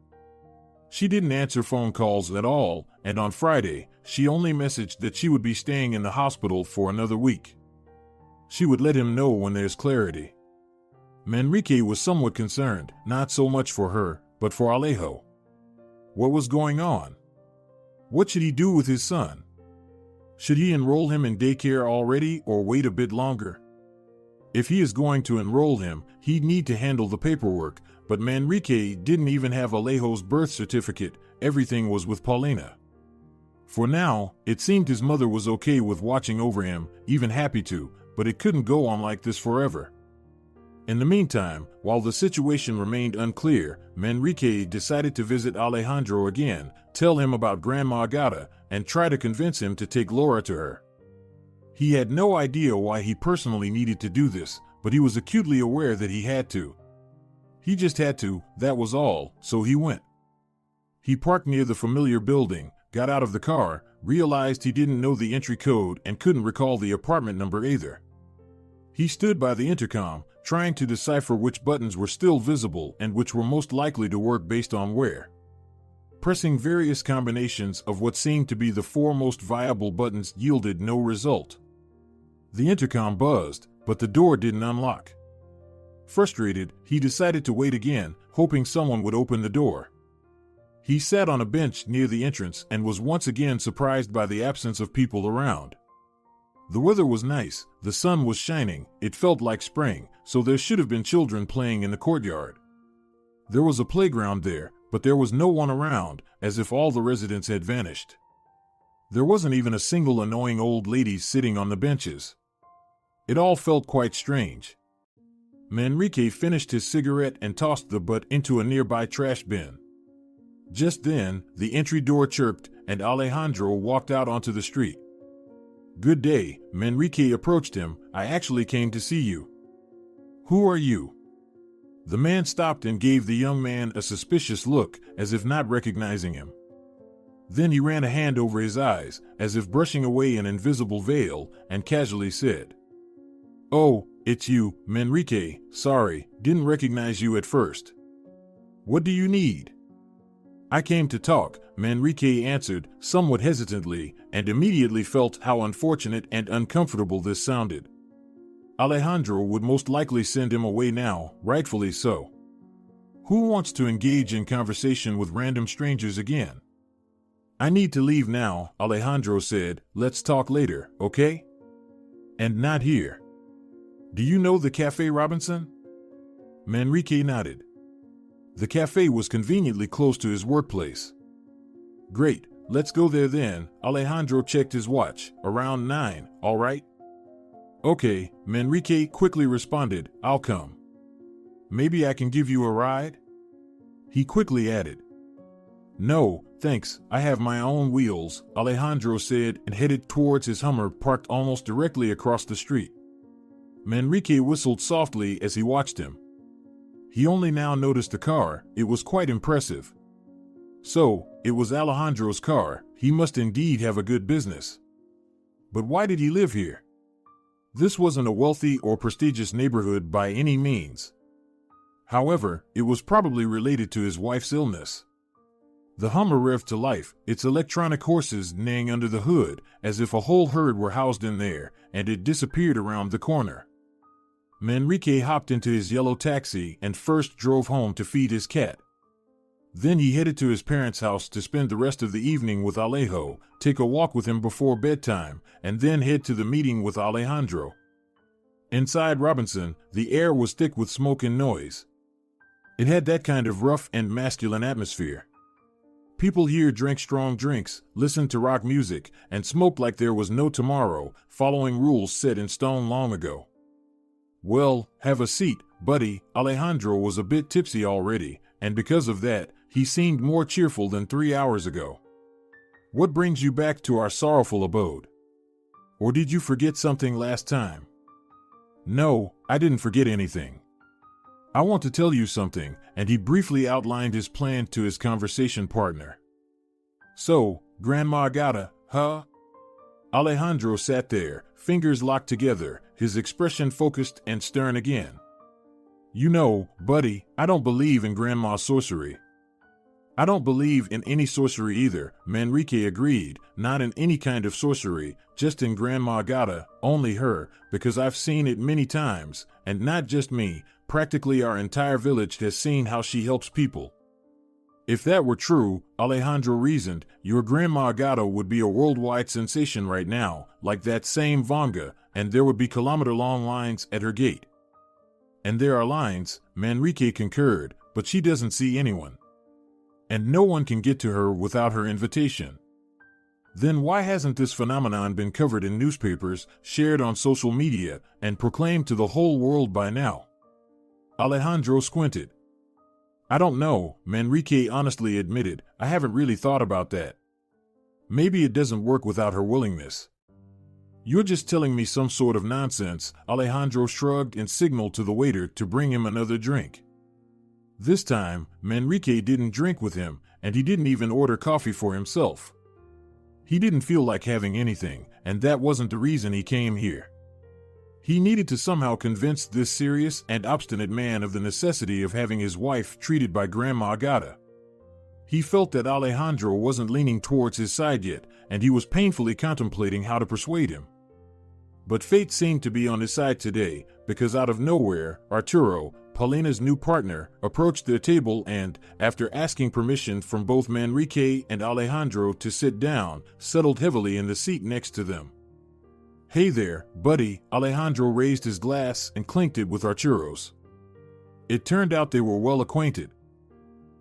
Speaker 2: She didn't answer phone calls at all, and on Friday, she only messaged that she would be staying in the hospital for another week. She would let him know when there's clarity. Manrique was somewhat concerned, not so much for her, but for Alejo. What was going on? What should he do with his son? Should he enroll him in daycare already or wait a bit longer? If he is going to enroll him, he'd need to handle the paperwork, but Manrique didn't even have Alejo's birth certificate. Everything was with Paulina. For now, it seemed his mother was okay with watching over him, even happy to, but it couldn't go on like this forever. In the meantime, while the situation remained unclear, Manrique decided to visit Alejandro again, tell him about Grandma Agata, and try to convince him to take Laura to her. He had no idea why he personally needed to do this, but he was acutely aware that he had to. He just had to, that was all, so he went. He parked near the familiar building, got out of the car, realized he didn't know the entry code and couldn't recall the apartment number either. He stood by the intercom, trying to decipher which buttons were still visible and which were most likely to work based on where. Pressing various combinations of what seemed to be the four most viable buttons yielded no result. The intercom buzzed, but the door didn't unlock. Frustrated, he decided to wait again, hoping someone would open the door. He sat on a bench near the entrance and was once again surprised by the absence of people around. The weather was nice, the sun was shining, it felt like spring, so there should have been children playing in the courtyard. There was a playground there, but there was no one around, as if all the residents had vanished. There wasn't even a single annoying old lady sitting on the benches. It all felt quite strange. Manrique finished his cigarette and tossed the butt into a nearby trash bin. Just then, the entry door chirped, and Alejandro walked out onto the street. "Good day," Manrique approached him. "I actually came to see you." "Who are you?" The man stopped and gave the young man a suspicious look, as if not recognizing him. Then he ran a hand over his eyes, as if brushing away an invisible veil, and casually said, "Oh, it's you, Manrique. Sorry, didn't recognize you at first. What do you need?" "I came to talk," Manrique answered, somewhat hesitantly, and immediately felt how unfortunate and uncomfortable this sounded. Alejandro would most likely send him away now, rightfully so. Who wants to engage in conversation with random strangers again? "I need to leave now," Alejandro said. "Let's talk later, okay? And not here." "Do you know the Café Robinson?" Manrique nodded. The cafe was conveniently close to his workplace. "Great, let's go there then." Alejandro checked his watch. "Around 9, all right?" "Okay," Manrique quickly responded. "I'll come. Maybe I can give you a ride?" He quickly added, "No, thanks, I have my own wheels," Alejandro said and headed towards his Hummer parked almost directly across the street. Manrique whistled softly as he watched him. He only now noticed the car. It was quite impressive. So, it was Alejandro's car. He must indeed have a good business. But why did he live here? This wasn't a wealthy or prestigious neighborhood by any means. However, it was probably related to his wife's illness. The Hummer revved to life, its electronic horses neighing under the hood, as if a whole herd were housed in there, and it disappeared around the corner. Manrique hopped into his yellow taxi and first drove home to feed his cat. Then he headed to his parents' house to spend the rest of the evening with Alejo, take a walk with him before bedtime, and then head to the meeting with Alejandro. Inside Robinson, the air was thick with smoke and noise. It had that kind of rough and masculine atmosphere. People here drank strong drinks, listened to rock music, and smoked like there was no tomorrow, following rules set in stone long ago. "Well, have a seat, buddy." Alejandro was a bit tipsy already, and because of that, he seemed more cheerful than 3 hours ago. "What brings you back to our sorrowful abode? Or did you forget something last time?" No, I didn't forget anything. I want to tell you something, and he briefly outlined his plan to his conversation partner. So, Grandma Agata, huh? Alejandro sat there, fingers locked together, his expression focused and stern again. You know, buddy, I don't believe in Grandma's sorcery. I don't believe in any sorcery either, Manrique agreed, not in any kind of sorcery, just in Grandma Agata, only her, because I've seen it many times, and not just me, practically our entire village has seen how she helps people. If that were true, Alejandro reasoned, your Grandma Agata would be a worldwide sensation right now, like that same Vanga, and there would be kilometer-long lines at her gate. And there are lines, Manrique concurred, but she doesn't see anyone. And no one can get to her without her invitation. Then why hasn't this phenomenon been covered in newspapers, shared on social media, and proclaimed to the whole world by now? Alejandro squinted. I don't know, Manrique honestly admitted, I haven't really thought about that. Maybe it doesn't work without her willingness. You're just telling me some sort of nonsense, Alejandro shrugged and signaled to the waiter to bring him another drink. This time, Manrique didn't drink with him, and he didn't even order coffee for himself. He didn't feel like having anything, and that wasn't the reason he came here. He needed to somehow convince this serious and obstinate man of the necessity of having his wife treated by Grandma Agata. He felt that Alejandro wasn't leaning towards his side yet, and he was painfully contemplating how to persuade him. But fate seemed to be on his side today, because out of nowhere, Arturo, Paulina's new partner, approached their table and, after asking permission from both Manrique and Alejandro to sit down, settled heavily in the seat next to them. Hey there, buddy, Alejandro raised his glass and clinked it with Arturo's. It turned out they were well acquainted.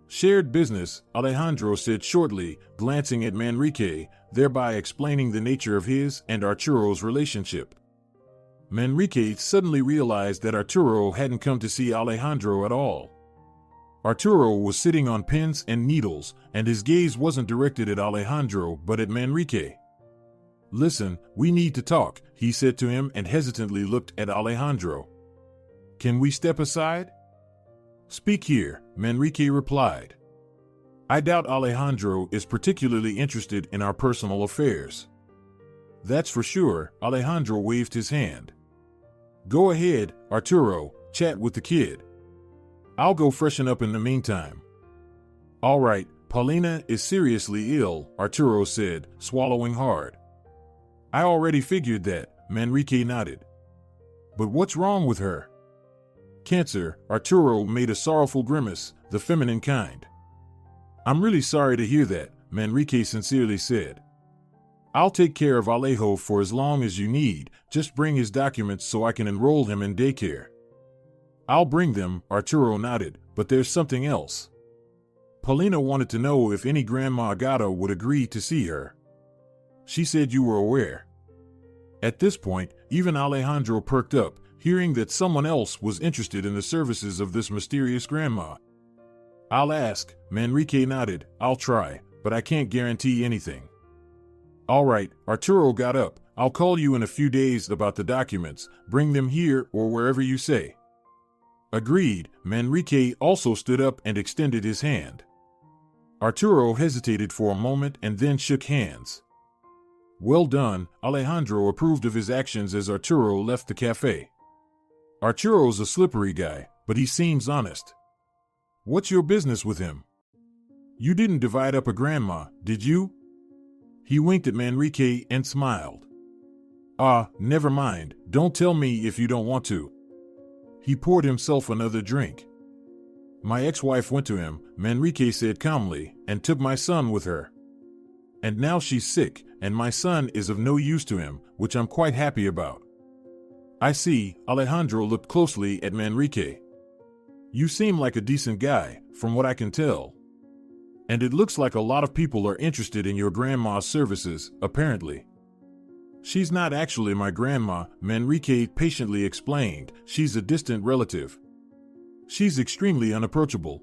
Speaker 2: Shared business, Alejandro said shortly, glancing at Manrique, thereby explaining the nature of his and Arturo's relationship. Manrique suddenly realized that Arturo hadn't come to see Alejandro at all. Arturo was sitting on pins and needles, and his gaze wasn't directed at Alejandro but at Manrique. Listen, we need to talk, he said to him and hesitantly looked at Alejandro. Can we step aside? Speak here, Manrique replied. I doubt Alejandro is particularly interested in our personal affairs. That's for sure, Alejandro waved his hand. Go ahead, Arturo, chat with the kid. I'll go freshen up in the meantime. All right, Paulina is seriously ill, Arturo said, swallowing hard. I already figured that, Manrique nodded. But what's wrong with her? Cancer, Arturo made a sorrowful grimace, the feminine kind. I'm really sorry to hear that, Manrique sincerely said. I'll take care of Alejo for as long as you need, just bring his documents so I can enroll him in daycare. I'll bring them, Arturo nodded, but there's something else. Paulina wanted to know if any Grandma Agata would agree to see her. She said you were aware. At this point, even Alejandro perked up, hearing that someone else was interested in the services of this mysterious grandma. I'll ask, Manrique nodded, I'll try, but I can't guarantee anything. All right, Arturo got up. I'll call you in a few days about the documents. Bring them here or wherever you say. Agreed, Manrique also stood up and extended his hand. Arturo hesitated for a moment and then shook hands. Well done, Alejandro approved of his actions as Arturo left the cafe. Arturo's a slippery guy, but he seems honest. What's your business with him? You didn't divide up a grandma, did you? He winked at Manrique and smiled. Never mind, don't tell me if you don't want to. He poured himself another drink. My ex-wife went to him, Manrique said calmly, and took my son with her. And now she's sick, and my son is of no use to him, which I'm quite happy about. I see, Alejandro looked closely at Manrique. You seem like a decent guy, from what I can tell. And it looks like a lot of people are interested in your grandma's services, apparently. She's not actually my grandma, Manrique patiently explained. She's a distant relative. She's extremely unapproachable.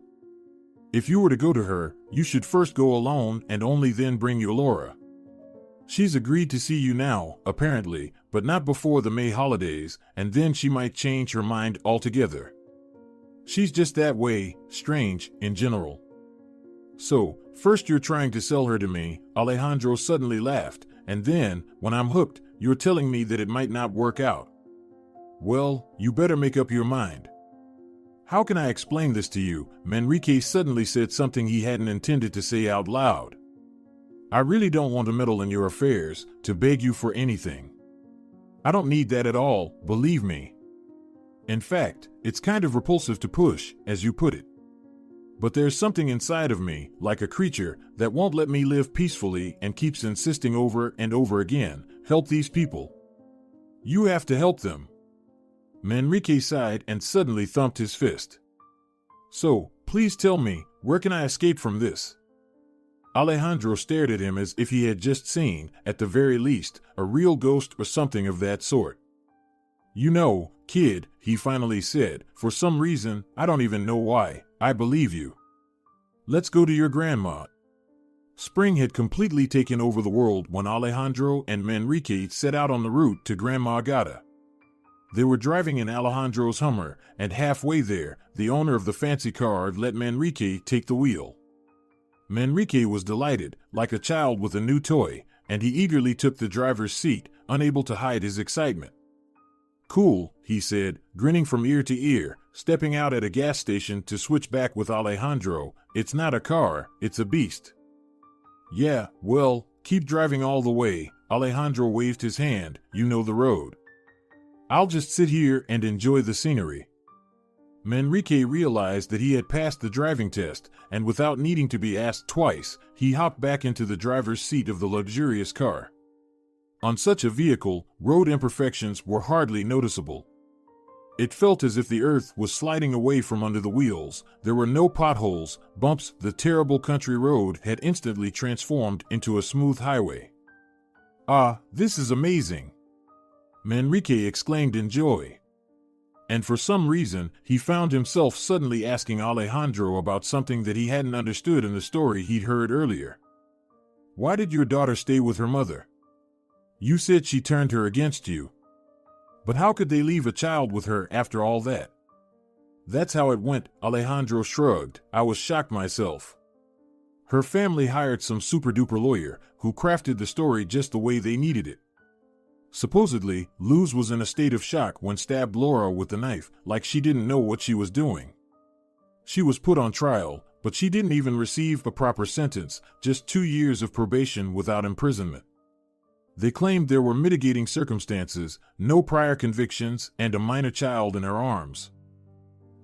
Speaker 2: If you were to go to her, you should first go alone and only then bring your Laura. She's agreed to see you now, apparently, but not before the May holidays, and then she might change her mind altogether. She's just that way, strange, in general. So, first you're trying to sell her to me, Alejandro suddenly laughed, and then, when I'm hooked, you're telling me that it might not work out. Well, you better make up your mind. How can I explain this to you? Manrique suddenly said something he hadn't intended to say out loud. I really don't want to meddle in your affairs, to beg you for anything. I don't need that at all, believe me. In fact, it's kind of repulsive to push, as you put it. But there's something inside of me, like a creature, that won't let me live peacefully and keeps insisting over and over again, help these people. You have to help them. Manrique sighed and suddenly thumped his fist. So, please tell me, where can I escape from this? Alejandro stared at him as if he had just seen, at the very least, a real ghost or something of that sort. You know, kid, he finally said, for some reason, I don't even know why, I believe you. Let's go to your grandma. Spring had completely taken over the world when Alejandro and Manrique set out on the route to Grandma Gata. They were driving in Alejandro's Hummer, and halfway there, the owner of the fancy car let Manrique take the wheel. Manrique was delighted, like a child with a new toy, and he eagerly took the driver's seat, unable to hide his excitement. Cool, he said, grinning from ear to ear, stepping out at a gas station to switch back with Alejandro. It's not a car, it's a beast. Yeah, well, keep driving all the way, Alejandro waved his hand, you know the road. I'll just sit here and enjoy the scenery. Manrique realized that he had passed the driving test, and without needing to be asked twice, he hopped back into the driver's seat of the luxurious car. On such a vehicle, road imperfections were hardly noticeable. It felt as if the earth was sliding away from under the wheels. There were no potholes, bumps. The terrible country road had instantly transformed into a smooth highway. Ah, this is amazing! Manrique exclaimed in joy. And for some reason, he found himself suddenly asking Alejandro about something that he hadn't understood in the story he'd heard earlier. Why did your daughter stay with her mother? You said she turned her against you. But how could they leave a child with her after all that? That's how it went, Alejandro shrugged. I was shocked myself. Her family hired some super-duper lawyer who crafted the story just the way they needed it. Supposedly, Luz was in a state of shock when stabbed Laura with the knife, like she didn't know what she was doing. She was put on trial, but she didn't even receive a proper sentence, just 2 years of probation without imprisonment. They claimed there were mitigating circumstances, no prior convictions, and a minor child in her arms.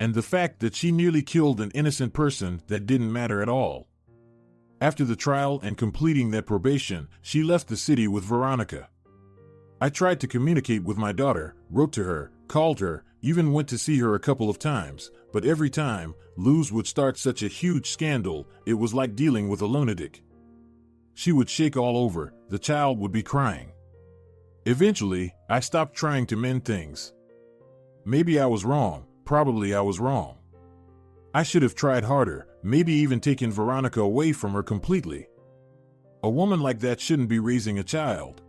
Speaker 2: And the fact that she nearly killed an innocent person that didn't matter at all. After the trial and completing that probation, she left the city with Veronica. I tried to communicate with my daughter, wrote to her, called her, even went to see her a couple of times, but every time, Luz would start such a huge scandal, it was like dealing with a lunatic. She would shake all over, the child would be crying. Eventually, I stopped trying to mend things. Maybe I was wrong, probably I was wrong. I should have tried harder, maybe even taken Veronica away from her completely. A woman like that shouldn't be raising a child.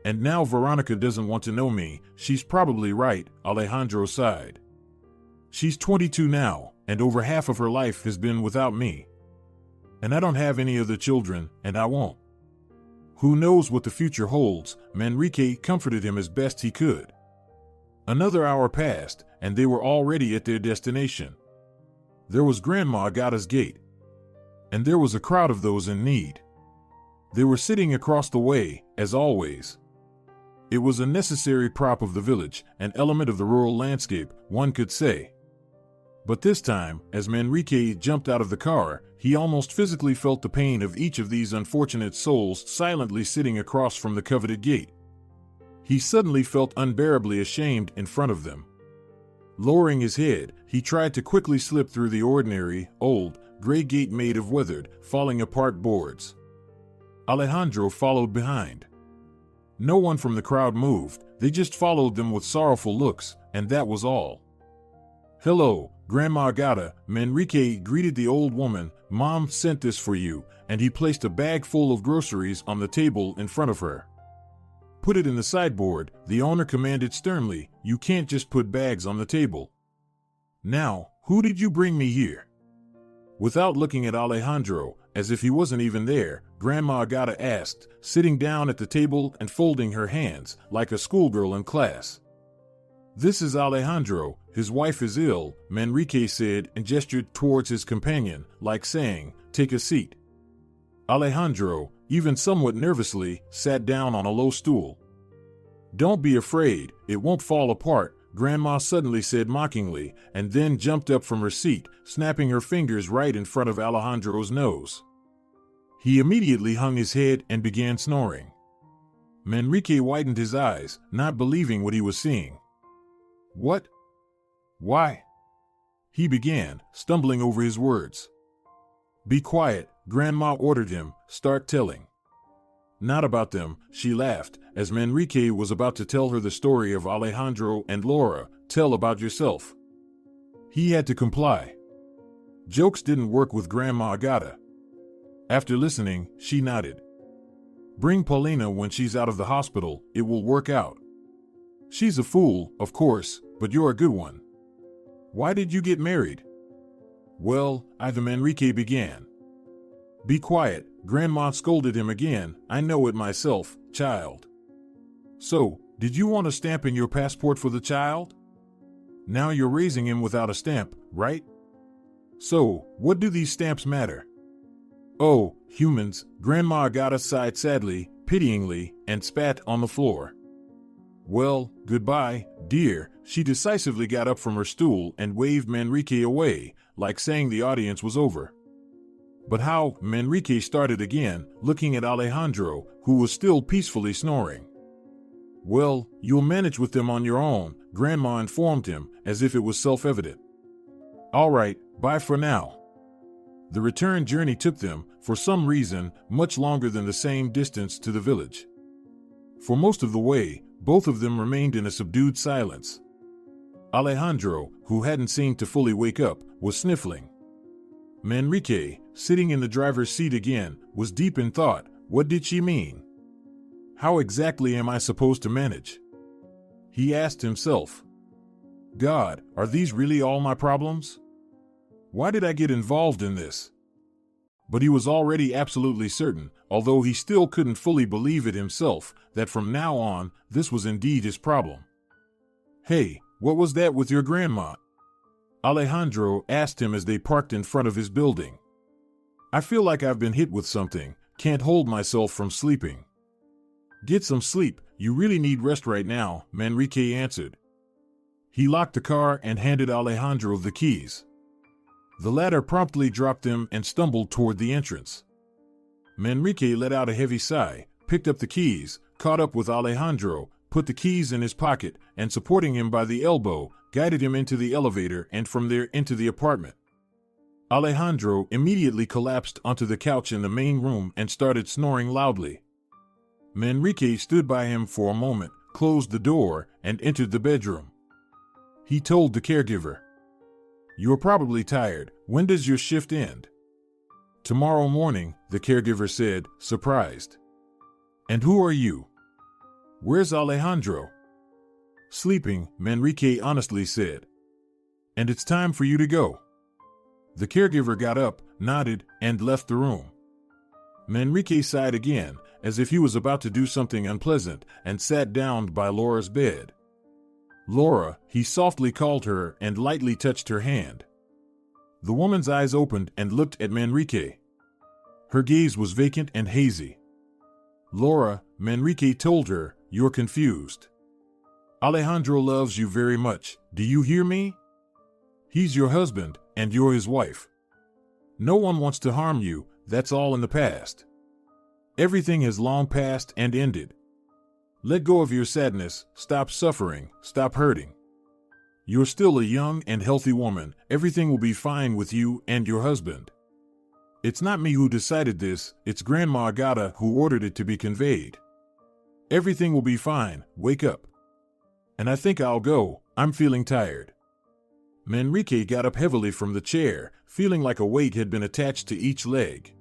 Speaker 2: And now Veronica doesn't want to know me. She's probably right, Alejandro sighed. She's 22 now, and over half of her life has been without me. And I don't have any other children, and I won't. Who knows what the future holds? Manrique comforted him as best he could. Another hour passed, and they were already at their destination. There was Grandma Gata's gate. And there was a crowd of those in need. They were sitting across the way, as always. It was a necessary prop of the village, an element of the rural landscape, one could say. But this time, as Manrique jumped out of the car, he almost physically felt the pain of each of these unfortunate souls silently sitting across from the coveted gate. He suddenly felt unbearably ashamed in front of them. Lowering his head, he tried to quickly slip through the ordinary, old, gray gate made of weathered, falling apart boards. Alejandro followed behind. No one from the crowd moved, they just followed them with sorrowful looks, and that was all. Hello, Grandma Agata, Manrique greeted the old woman. Mom sent this for you, and he placed a bag full of groceries on the table in front of her. Put it in the sideboard, the owner commanded sternly. You can't just put bags on the table. Now, who did you bring me here? Without looking at Alejandro, as if he wasn't even there, Grandma Agata asked, sitting down at the table and folding her hands like a schoolgirl in class. This is Alejandro, his wife is ill, Manrique said and gestured towards his companion, like saying, take a seat. Alejandro, even somewhat nervously, sat down on a low stool. Don't be afraid, it won't fall apart, Grandma suddenly said mockingly, and then jumped up from her seat, snapping her fingers right in front of Alejandro's nose. He immediately hung his head and began snoring. Manrique widened his eyes, not believing what he was seeing. What? Why? He began, stumbling over his words. Be quiet, Grandma ordered him, start telling. Not about them, she laughed, as Manrique was about to tell her the story of Alejandro and Laura. Tell about yourself. He had to comply. Jokes didn't work with Grandma Agata. After listening, she nodded. Bring Paulina when she's out of the hospital, it will work out. She's a fool, of course, but you're a good one. Why did you get married? Well, either Manrique began. Be quiet, Grandma scolded him again, I know it myself, child. So, did you want a stamp in your passport for the child? Now you're raising him without a stamp, right? So, what do these stamps matter? Oh, humans, Grandma Agata sighed sadly, pityingly, and spat on the floor. Well, goodbye, dear, she decisively got up from her stool and waved Manrique away, like saying the audience was over. But how? Manrique started again, looking at Alejandro, who was still peacefully snoring. Well, you'll manage with them on your own, Grandma informed him, as if it was self-evident. All right, bye for now. The return journey took them, for some reason, much longer than the same distance to the village. For most of the way, both of them remained in a subdued silence. Alejandro, who hadn't seemed to fully wake up, was sniffling. Manrique, sitting in the driver's seat again, was deep in thought. What did she mean? How exactly am I supposed to manage? He asked himself. God, are these really all my problems? Why did I get involved in this? But he was already absolutely certain, although he still couldn't fully believe it himself, that from now on, this was indeed his problem. Hey, what was that with your grandma? Alejandro asked him as they parked in front of his building. I feel like I've been hit with something, can't hold myself from sleeping. Get some sleep, you really need rest right now, Manrique answered. He locked the car and handed Alejandro the keys. The latter promptly dropped them and stumbled toward the entrance. Manrique let out a heavy sigh, picked up the keys, caught up with Alejandro, put the keys in his pocket, and supporting him by the elbow, guided him into the elevator and from there into the apartment. Alejandro immediately collapsed onto the couch in the main room and started snoring loudly. Manrique stood by him for a moment, closed the door, and entered the bedroom. He told the caregiver, "You're probably tired. When does your shift end?" "Tomorrow morning," the caregiver said, surprised. "And who are you?" "Where's Alejandro?" "Sleeping," Manrique honestly said. "And it's time for you to go." The caregiver got up, nodded, and left the room. Manrique sighed again, as if he was about to do something unpleasant, and sat down by Laura's bed. "Laura," he softly called her and lightly touched her hand. The woman's eyes opened and looked at Manrique. Her gaze was vacant and hazy. "Laura," Manrique told her, "you're confused. Alejandro loves you very much, do you hear me? He's your husband, and you're his wife. No one wants to harm you, that's all in the past. Everything has long passed and ended. Let go of your sadness, stop suffering, stop hurting. You're still a young and healthy woman, everything will be fine with you and your husband. It's not me who decided this, it's Grandma Agata who ordered it to be conveyed. Everything will be fine, wake up. And I think I'll go, I'm feeling tired." Manrique got up heavily from the chair, feeling like a weight had been attached to each leg.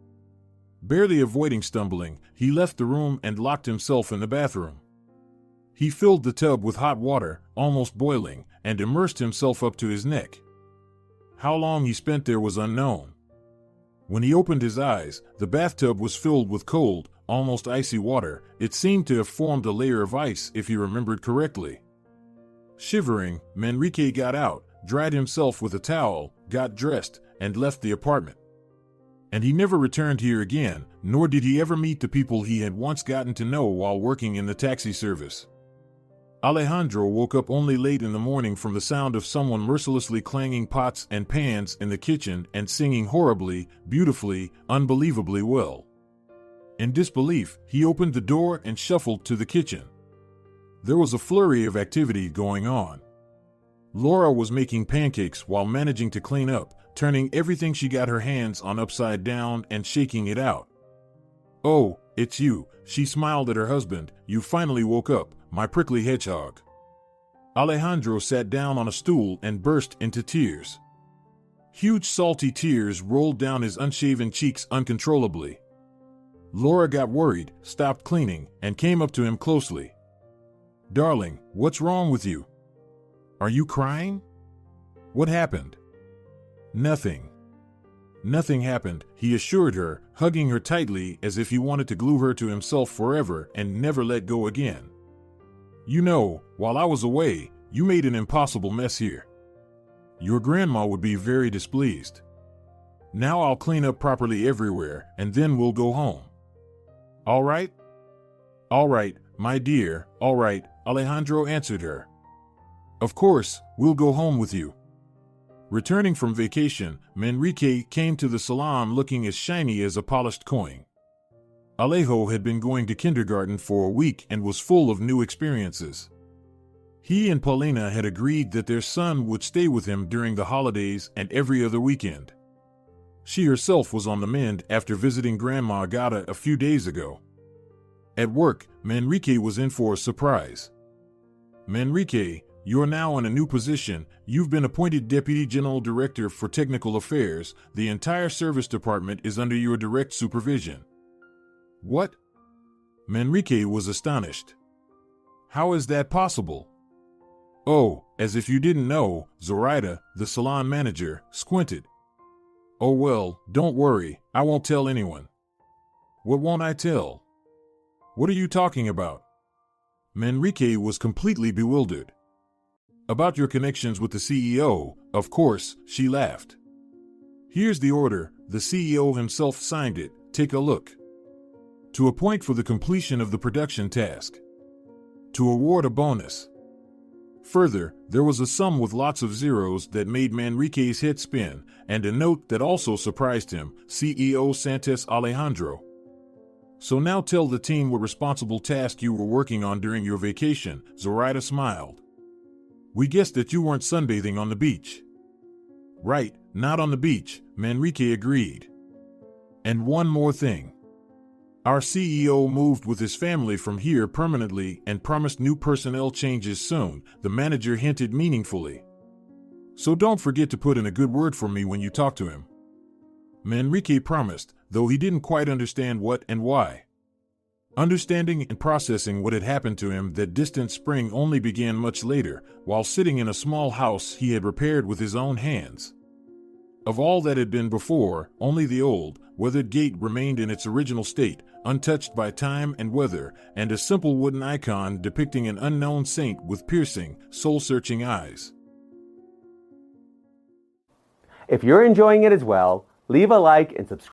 Speaker 2: Barely avoiding stumbling, he left the room and locked himself in the bathroom. He filled the tub with hot water, almost boiling, and immersed himself up to his neck. How long he spent there was unknown. When he opened his eyes, the bathtub was filled with cold, almost icy water. It seemed to have formed a layer of ice, if he remembered correctly. Shivering, Manrique got out, dried himself with a towel, got dressed, and left the apartment. And he never returned here again, nor did he ever meet the people he had once gotten to know while working in the taxi service. Alejandro woke up only late in the morning from the sound of someone mercilessly clanging pots and pans in the kitchen and singing horribly, beautifully, unbelievably well. In disbelief, he opened the door and shuffled to the kitchen. There was a flurry of activity going on. Laura was making pancakes while managing to clean up, turning everything she got her hands on upside down and shaking it out. "Oh, it's you," she smiled at her husband. "You finally woke up, my prickly hedgehog." Alejandro sat down on a stool and burst into tears. Huge salty tears rolled down his unshaven cheeks uncontrollably. Laura got worried, stopped cleaning, and came up to him closely. "Darling, what's wrong with you? Are you crying? What happened?" "Nothing. Nothing happened," he assured her, hugging her tightly as if he wanted to glue her to himself forever and never let go again. "You know, while I was away, you made an impossible mess here. Your grandma would be very displeased. Now I'll clean up properly everywhere, and then we'll go home. All right?" "All right, my dear, all right," Alejandro answered her. "Of course, we'll go home with you." Returning from vacation, Manrique came to the salon looking as shiny as a polished coin. Alejo had been going to kindergarten for a week and was full of new experiences. He and Paulina had agreed that their son would stay with him during the holidays and every other weekend. She herself was on the mend after visiting Grandma Agata a few days ago. At work, Manrique was in for a surprise. "Manrique, you're now in a new position. You've been appointed Deputy General Director for Technical Affairs. The entire service department is under your direct supervision." "What?" Manrique was astonished. "How is that possible?" "Oh, as if you didn't know," Zoraida, the salon manager, squinted. "Oh well, don't worry, I won't tell anyone." "What won't I tell? What are you talking about?" Manrique was completely bewildered. "About your connections with the CEO, of course," she laughed. "Here's the order, the CEO himself signed it, take a look. To appoint for the completion of the production task. To award a bonus." Further, there was a sum with lots of zeros that made Manrique's head spin, and a note that also surprised him, CEO Santos Alejandro. "So now tell the team what responsible task you were working on during your vacation," Zoraida smiled. "We guessed that you weren't sunbathing on the beach." "Right, not on the beach," Manrique agreed. "And one more thing. Our CEO moved with his family from here permanently and promised new personnel changes soon," the manager hinted meaningfully. "So don't forget to put in a good word for me when you talk to him." Manrique promised, though he didn't quite understand what and why. Understanding and processing what had happened to him that distant spring only began much later, while sitting in a small house he had repaired with his own hands. Of all that had been before, only the old, weathered gate remained in its original state, untouched by time and weather, and a simple wooden icon depicting an unknown saint with piercing, soul-searching eyes.
Speaker 1: If you're enjoying it as well, leave a like and subscribe.